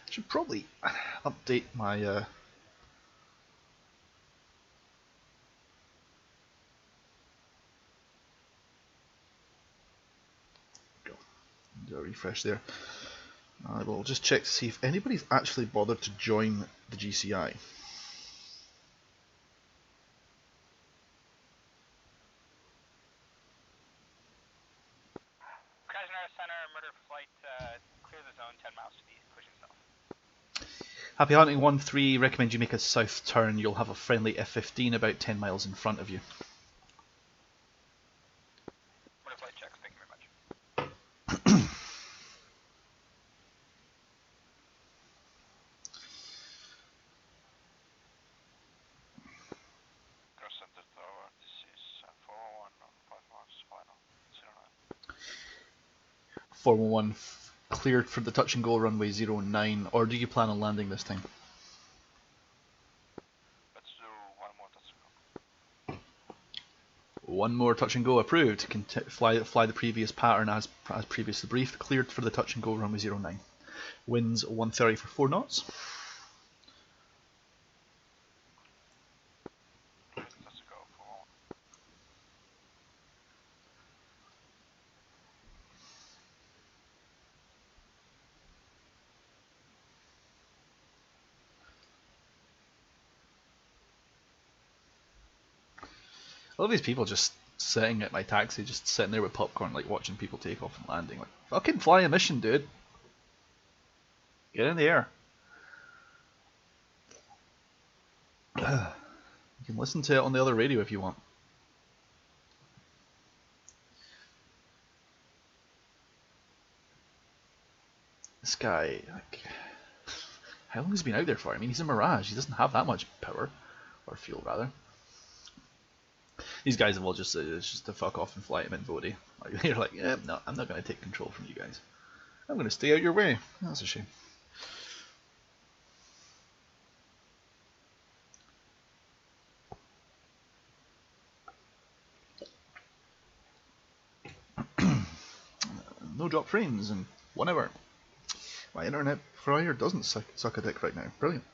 Should probably update my do a refresh there. I will just check to see if anybody's actually bothered to join the GCI. Krasnodar Center, murder flight, clear the zone 10 miles to the east, pushing south. Happy hunting 1-3, recommend you make a south turn. You'll have a friendly F-15 about 10 miles in front of you. Murder flight checks, thank you very much. Cross center tower, DCS 401 on 5 miles final 09. 411 cleared for the touch and go runway 09, or do you plan on landing this time? Let's do one more touch and go. One more touch and go approved. Fly the previous pattern as previously briefed. Cleared for the touch and go runway 09. Winds 130 for 4 knots. Let's go for one. All these people just sitting at my taxi, just sitting there with popcorn, like watching people take off and landing. Like, fucking fly a mission, dude. Get in the air. You can listen to it on the other radio if you want. This guy, like, how long has he been out there for? I mean, he's a Mirage. He doesn't have that much power, or fuel rather. These guys have all just it's just to fuck off and fly him in Bodhi. Like, you're like, yeah, no, I'm not going to take control from you guys. I'm going to stay out your way. That's a shame. No drop frames in 1 hour. My internet provider doesn't suck a dick right now. Brilliant.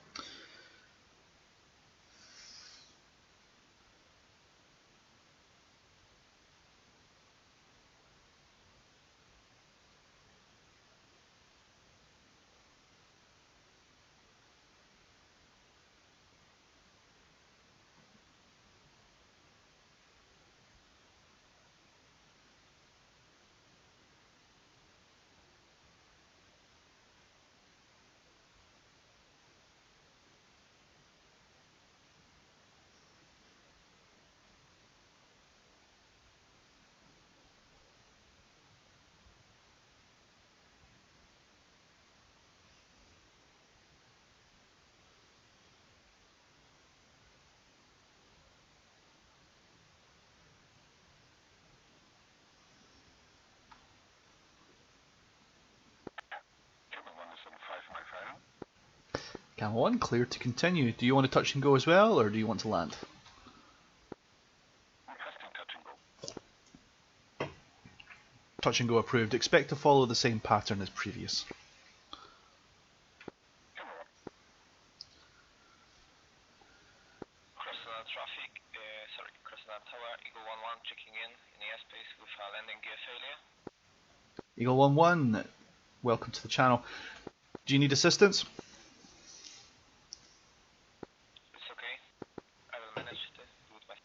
Camel 1, clear to continue. Do you want to touch and go as well, or do you want to land? Touch and go approved. Expect to follow the same pattern as previous. Krasnodar traffic, sorry, Krasnodar Tower, Eagle 1-1 checking in the airspace with landing gear failure. Eagle 1-1, welcome to the channel. Do you need assistance? It's okay. I will manage to do it myself.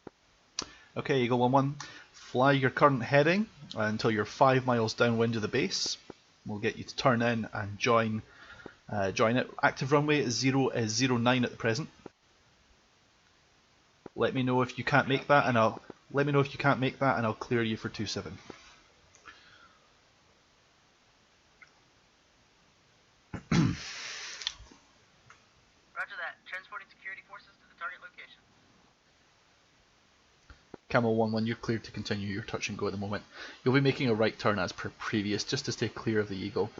Okay, Eagle 1-1, fly your current heading until you're 5 miles downwind of the base. We'll get you to turn in and join it. Active runway is 09 at the present. Let me know if you can't make that, and I'll clear you for 27. Roger that. Transporting security forces to the target location. Camel 1-1, you're cleared to continue your touch and go at the moment. You'll be making a right turn as per previous, just to stay clear of the Eagle.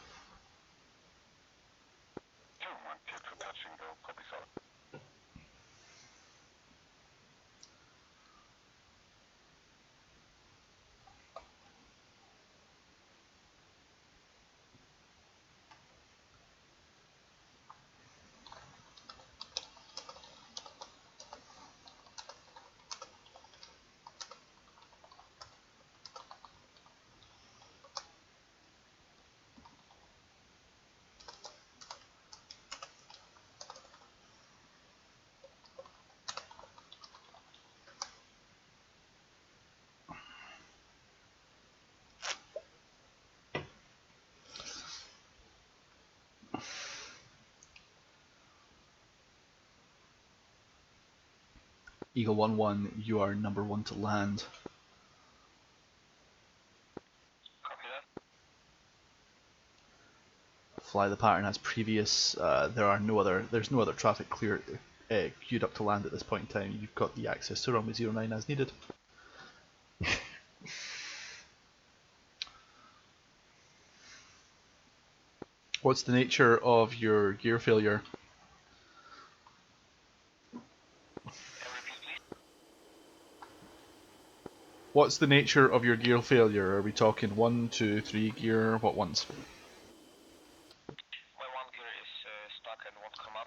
Eagle 1-1, you are number 1 to land. Copy that. Fly the pattern as previous. There's no other traffic queued up to land at this point in time. You've got the access to runway 09 as needed. What's the nature of your gear failure? What's the nature of your gear failure? Are we talking 1, 2, 3 gear? What ones? My one gear is stuck and won't come up.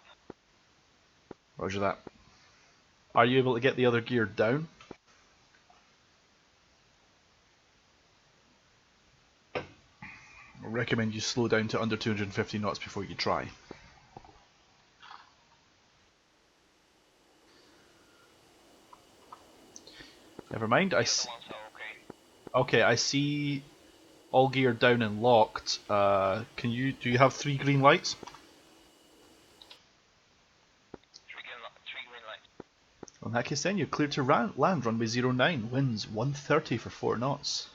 Roger that. Are you able to get the other gear down? I recommend you slow down to under 250 knots before you try. Never mind. I The see. other ones are okay. Okay, I see all gear down and locked. Do you have 3 green lights? Three green lights. Well, in that case then, you're clear to land runway 09, winds 130 for 4 knots.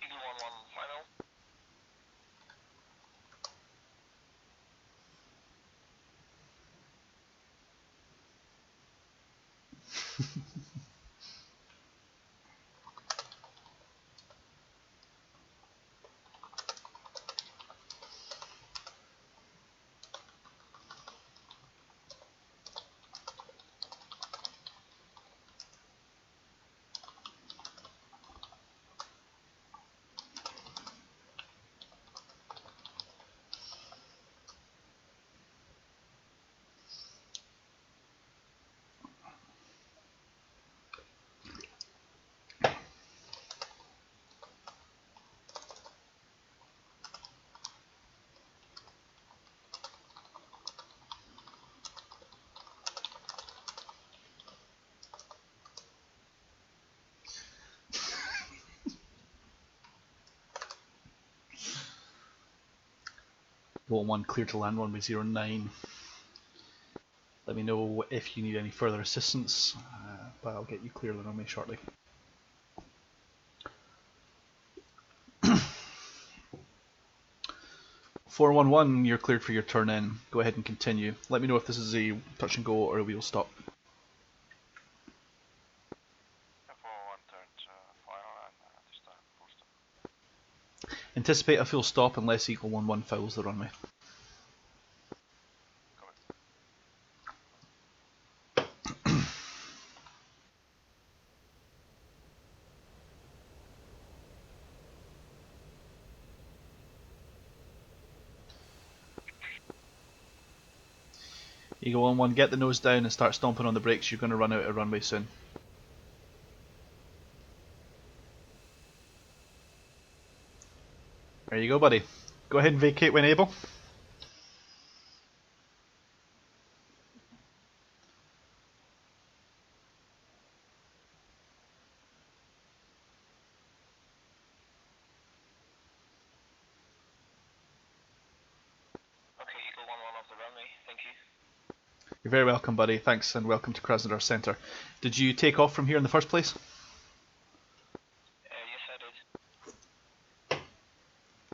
Eagle 1-1 final. Volt 1 clear to land runway 09. Let me know if you need any further assistance, but I'll get you clear the runway shortly. (411), you're cleared for your turn in. Go ahead and continue. Let me know if this is a touch and go or a wheel stop. F41 turned final and this time full stop. Anticipate a full stop unless Eagle 11 fouls the runway. Eagle 11, get the nose down and start stomping on the brakes. You're going to run out of runway soon. There you go, buddy. Go ahead and vacate when able. Okay, Eagle 1-1 off the runway. Thank you. You're very welcome, buddy. Thanks and welcome to Krasnodar Center. Did you take off from here in the first place? Yes, I did.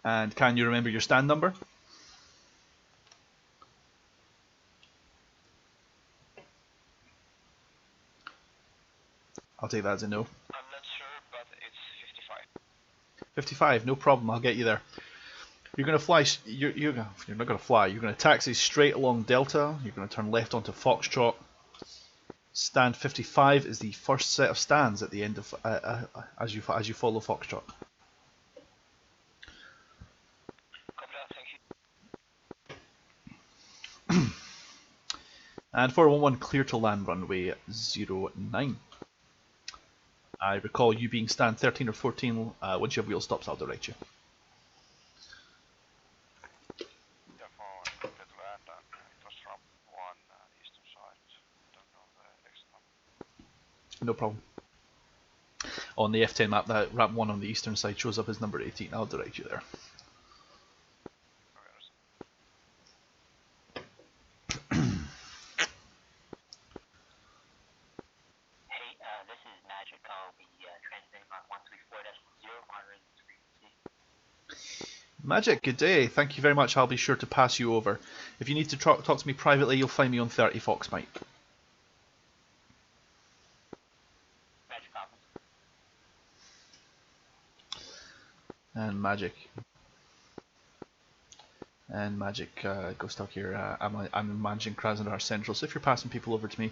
And can you remember your stand number? I'll take that as a no. I'm not sure, but it's 55. 55, no problem. I'll get you there. You're going to fly. You're not going to fly. You're going to taxi straight along Delta. You're going to turn left onto Foxtrot. Stand 55 is the first set of stands at the end of as you follow Foxtrot. Copy that, thank you. And 411 clear to land runway 09. I recall you being stand 13 or 14. Once you have wheel stops, I'll direct you. F41 clear to land and it was from 1 eastern side. Don't know the exit number. No problem. On the F10 map, that ramp 1 on the eastern side shows up as number 18. I'll direct you there. Okay, understand. Magic, good day. Thank you very much. I'll be sure to pass you over. If you need to talk to me privately, you'll find me on 30 Fox Mike. Magic copies. And Magic. And Magic, Ghost Talk here. I'm managing Krasnodar Central, so if you're passing people over to me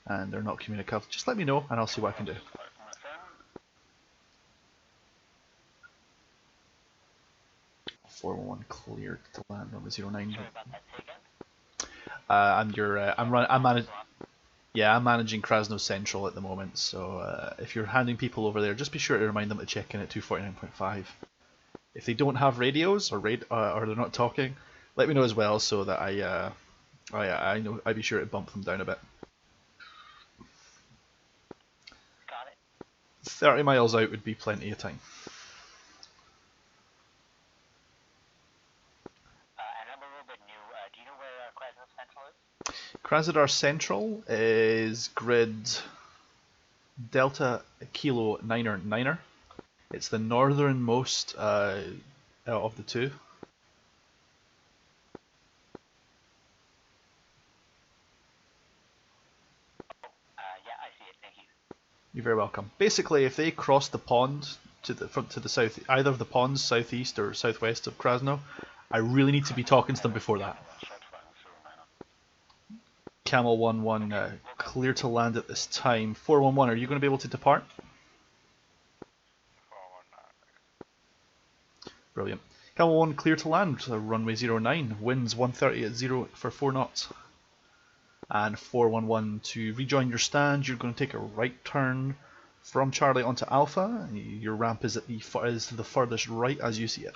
and they're not communicative, just let me know and I'll see what I can do. 411 cleared to land on the 09. Sorry about that. Say again. I'm managing Krasno Central at the moment, so if you're handing people over there, just be sure to remind them to check in at 249.5. If they don't have radios or they're not talking, let me know as well, so that I know I'd be sure to bump them down a bit. Got it. 30 miles out would be plenty of time. And I'm a little bit new. Do you know where Krasnodar Central is? Krasnodar Central is grid Delta Kilo Niner Niner. It's the northernmost out of the two. Yeah, I see it. Thank you. You're very welcome. Basically, if they cross the pond to the south, either of the ponds, southeast or southwest of Krasno, I really need to be talking to them before that. Camel 1-1, clear to land at this time. 411, are you going to be able to depart? Brilliant. Camel 1, clear to land, runway 09, winds 130 at 0 for 4 knots. And 411, to rejoin your stand, you're going to take a right turn from Charlie onto Alpha. Your ramp is to the furthest right as you see it.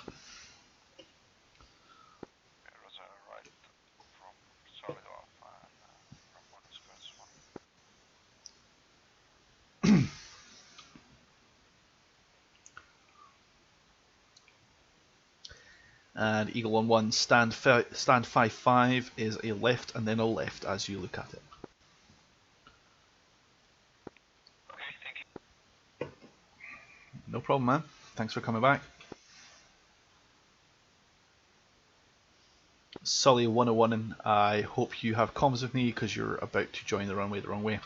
And Eagle 1-1, stand 5-5 is a left and then a left as you look at it. Okay, thank you. No problem, man. Thanks for coming back. Sully 101, and I hope you have comms with me because you're about to join the runway the wrong way.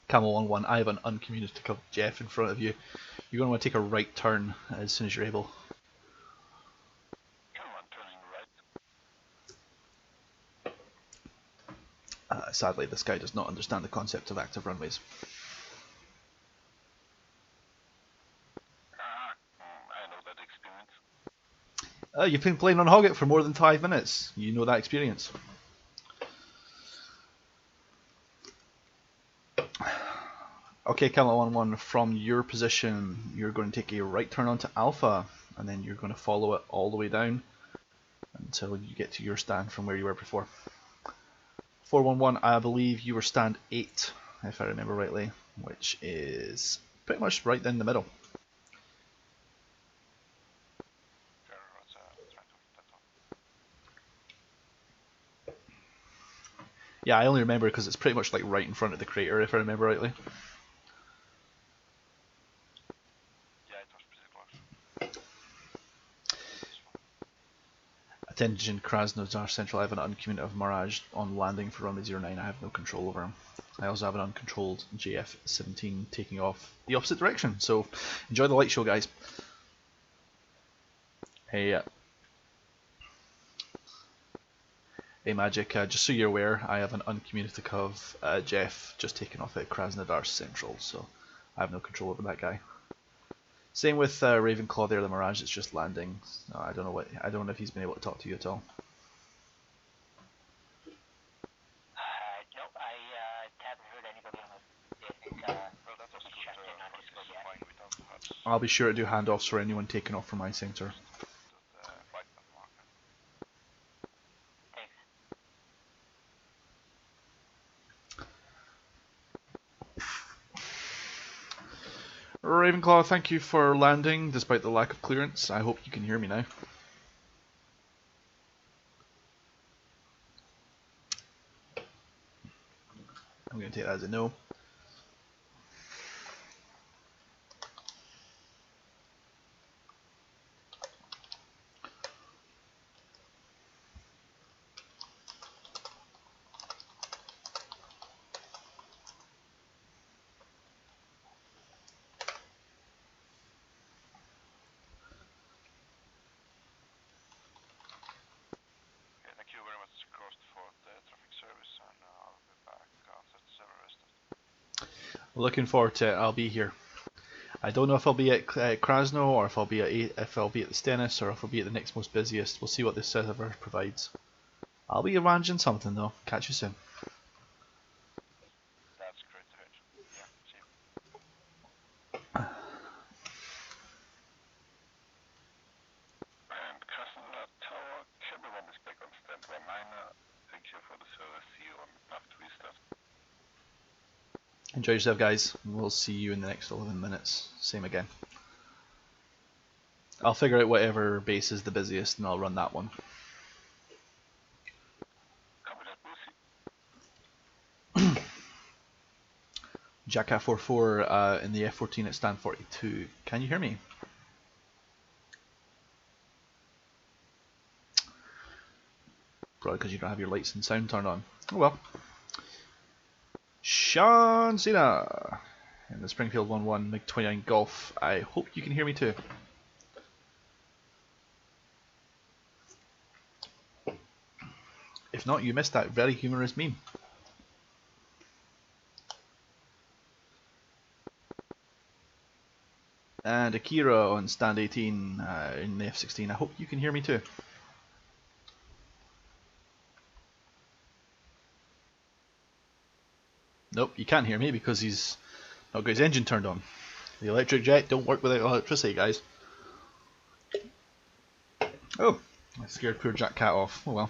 Camel 1-1, I have an uncommunicative Jeff in front of you. You're going to want to take a right turn as soon as you're able. Sadly, this guy does not understand the concept of active runways. I know that experience. You've been playing on Hoggit for more than 5 minutes. You know that experience. Okay, Camel 1-1, from your position, you're going to take a right turn onto Alpha, and then you're going to follow it all the way down until you get to your stand from where you were before. 411, I believe you were stand 8, if I remember rightly, which is pretty much right in the middle. Yeah, I only remember because it's pretty much like right in front of the crater, if I remember rightly. Yeah, it was pretty close. Attention Krasnodar Central, I have an uncommunicative Mirage on landing for runway 09, I have no control over him. I also have an uncontrolled JF-17 taking off the opposite direction, so enjoy the light show, guys. Hey, hey Magic, just so you're aware, I have an uncommunicative Jeff just taking off at Krasnodar Central, so I have no control over that guy. Same with Ravenclaw there, the Mirage is just landing. I don't know if he's been able to talk to you at all. Nope, I haven't heard anybody on the. I think Well, that was good. checked in on Discord yet. Flying without hubs. I'll be sure to do handoffs for anyone taking off from my sector. Flight path marker. Thanks. Ravenclaw, thank you for landing despite the lack of clearance. I hope you can hear me now. I'm going to take that as a no. Okay, thank you very much, Ghost, for the traffic service, and I'll be back after the server restarts. Looking forward to it. I'll be here. I don't know if I'll be at Krasno or if I'll be at the Stennis or if I'll be at the next most busiest. We'll see what this server provides. I'll be arranging something though. Catch you soon. That's great to hear. Yeah, see you. And Krasnodar Tower, everyone is back on standby miner. Thank you for the service. See you on the path to restart. Enjoy yourself, guys. We'll see you in the next 11 minutes. Same again. I'll figure out whatever base is the busiest and I'll run that one. Copy that, Lucy. Jack at 44 in the F14 at stand 42. Can you hear me? Probably because you don't have your lights and sound turned on. Oh well. Sean Cena in the Springfield 1-1 MiG-29 Golf. I hope you can hear me too. If not, you missed that very humorous meme. And Akira on stand 18 in the F16. I hope you can hear me too. Nope, you can't hear me because he's not got his engine turned on. The electric jet don't work without electricity, guys. Oh, I scared poor Jack Cat off. Oh well.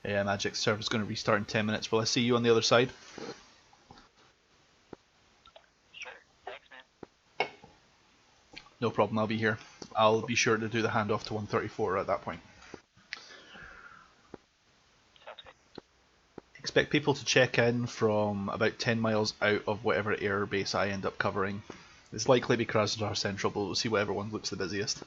Yeah, Magic server's going to restart in 10 minutes. Will I see you on the other side? Sure. Thanks, man. No problem, I'll be here. I'll be sure to do the handoff to 134 at that point. Sounds good. Expect people to check in from about 10 miles out of whatever air base I end up covering. It's likely to be Krasnodar Central, but we'll see whatever one looks the busiest.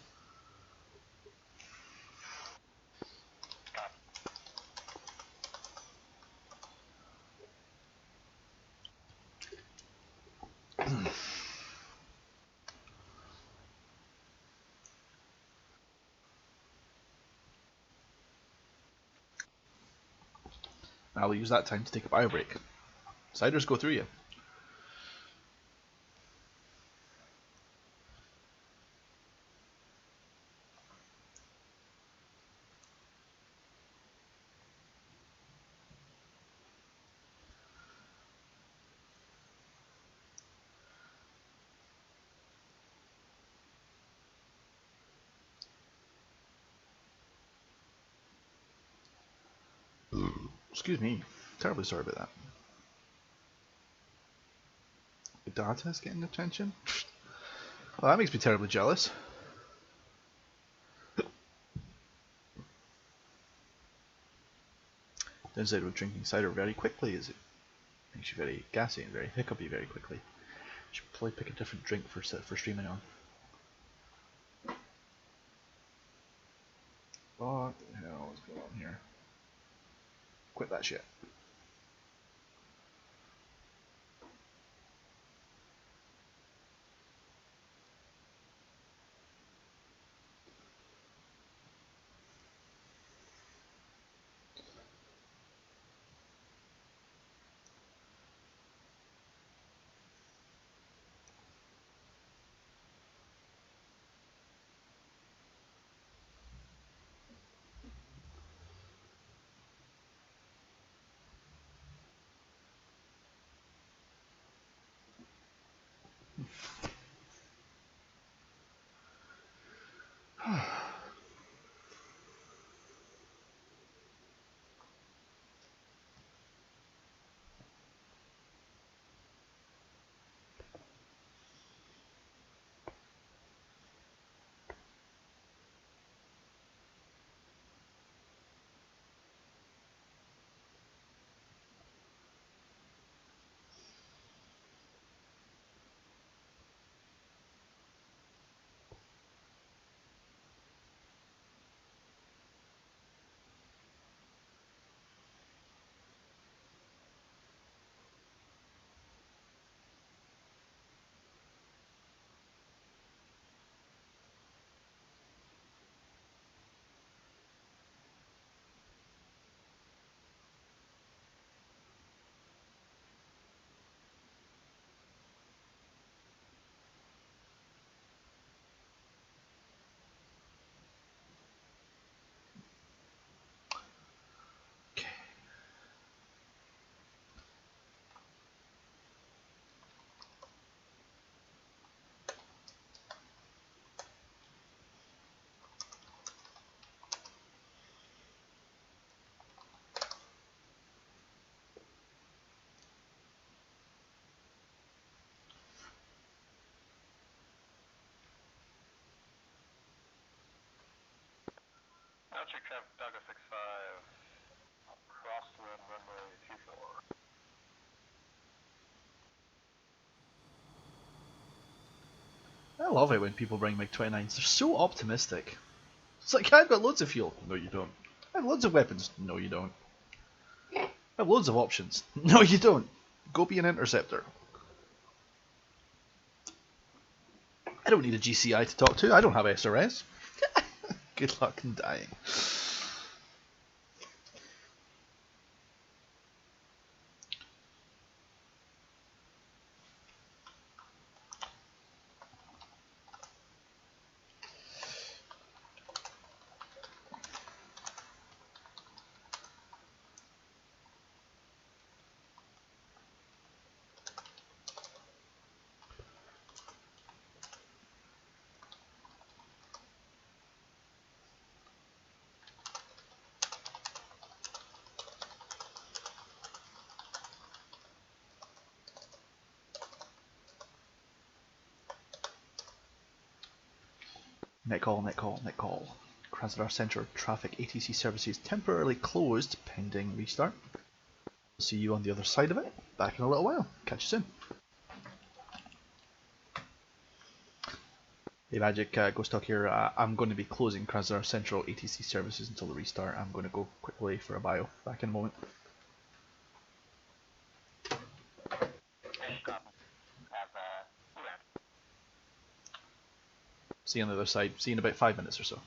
I'll use that time to take a bio break. Ciders go through you. Excuse me. Terribly sorry about that. The data is getting attention? Well, that makes me terribly jealous. Downside of drinking cider very quickly is it makes you very gassy and very hiccupy very quickly. Should probably pick a different drink for streaming on. What the hell is going on here? Quit that shit. Chef Doug 65, crosswind runway 24. I love it when people bring MiG-29s. They're so optimistic. It's like, I've got loads of fuel. No, you don't. I have loads of weapons. No, you don't. I have loads of options. No, you don't. Go be an interceptor. I don't need a GCI to talk to. I don't have SRS. Good luck in dying. Net call, net call, net call. Krasnodar Center traffic ATC services temporarily closed pending restart. See you on the other side of it. Back in a little while. Catch you soon. Hey Magic, Ghost Talk here. I'm going to be closing Krasnodar Central ATC services until the restart. I'm going to go quickly for a bio. Back in a moment. See you on the other side. See you in about 5 minutes or so.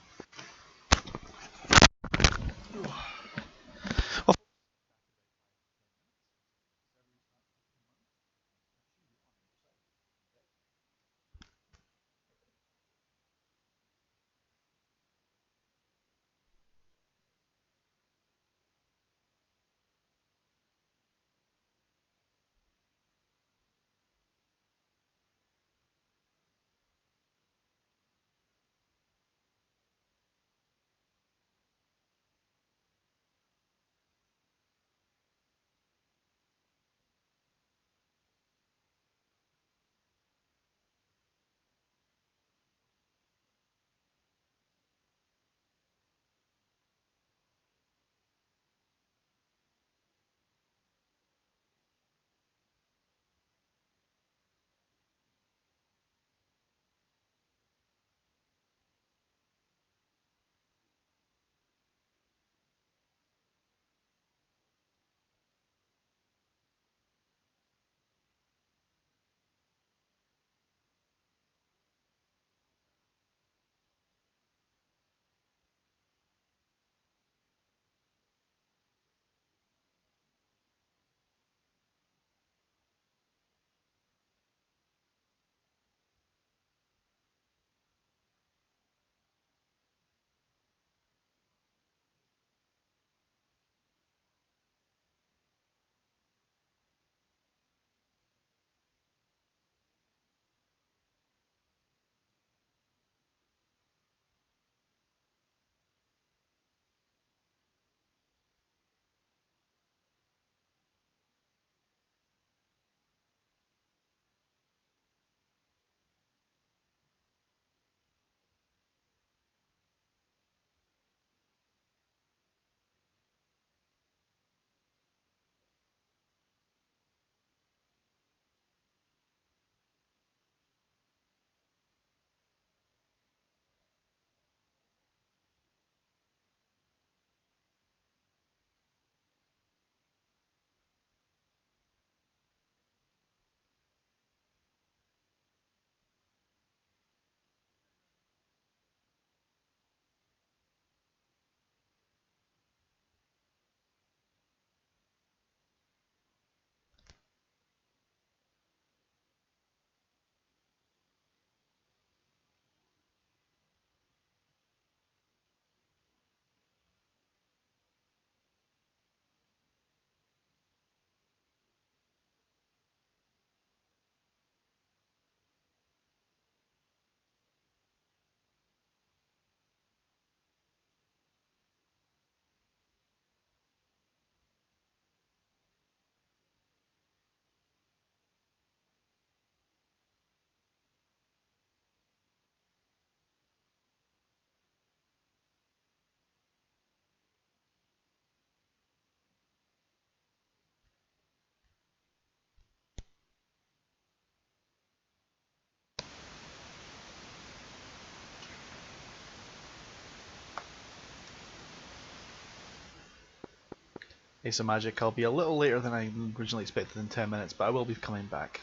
Ace of Magic, I'll be a little later than I originally expected in 10 minutes, but I will be coming back.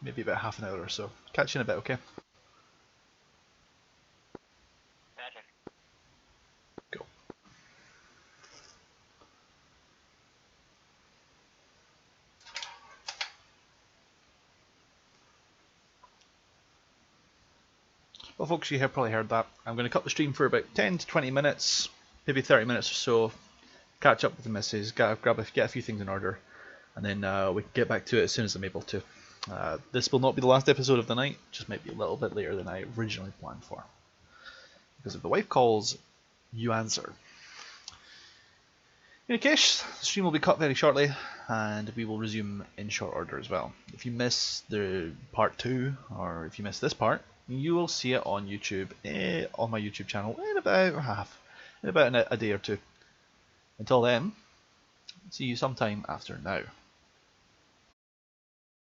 Maybe about half an hour or so. Catch you in a bit, okay? Magic. Go. Well, folks, you have probably heard that. I'm going to cut the stream for about 10 to 20 minutes, maybe 30 minutes or so. Catch up with the missus, get a few things in order, and then we can get back to it as soon as I'm able to. This will not be the last episode of the night, just might be a little bit later than I originally planned for. Because if the wife calls, you answer. In any case, the stream will be cut very shortly, and we will resume in short order as well. If you miss the part 2, or if you miss this part, you will see it on YouTube, on my YouTube channel, in about a day or two. Until then, see you sometime after now.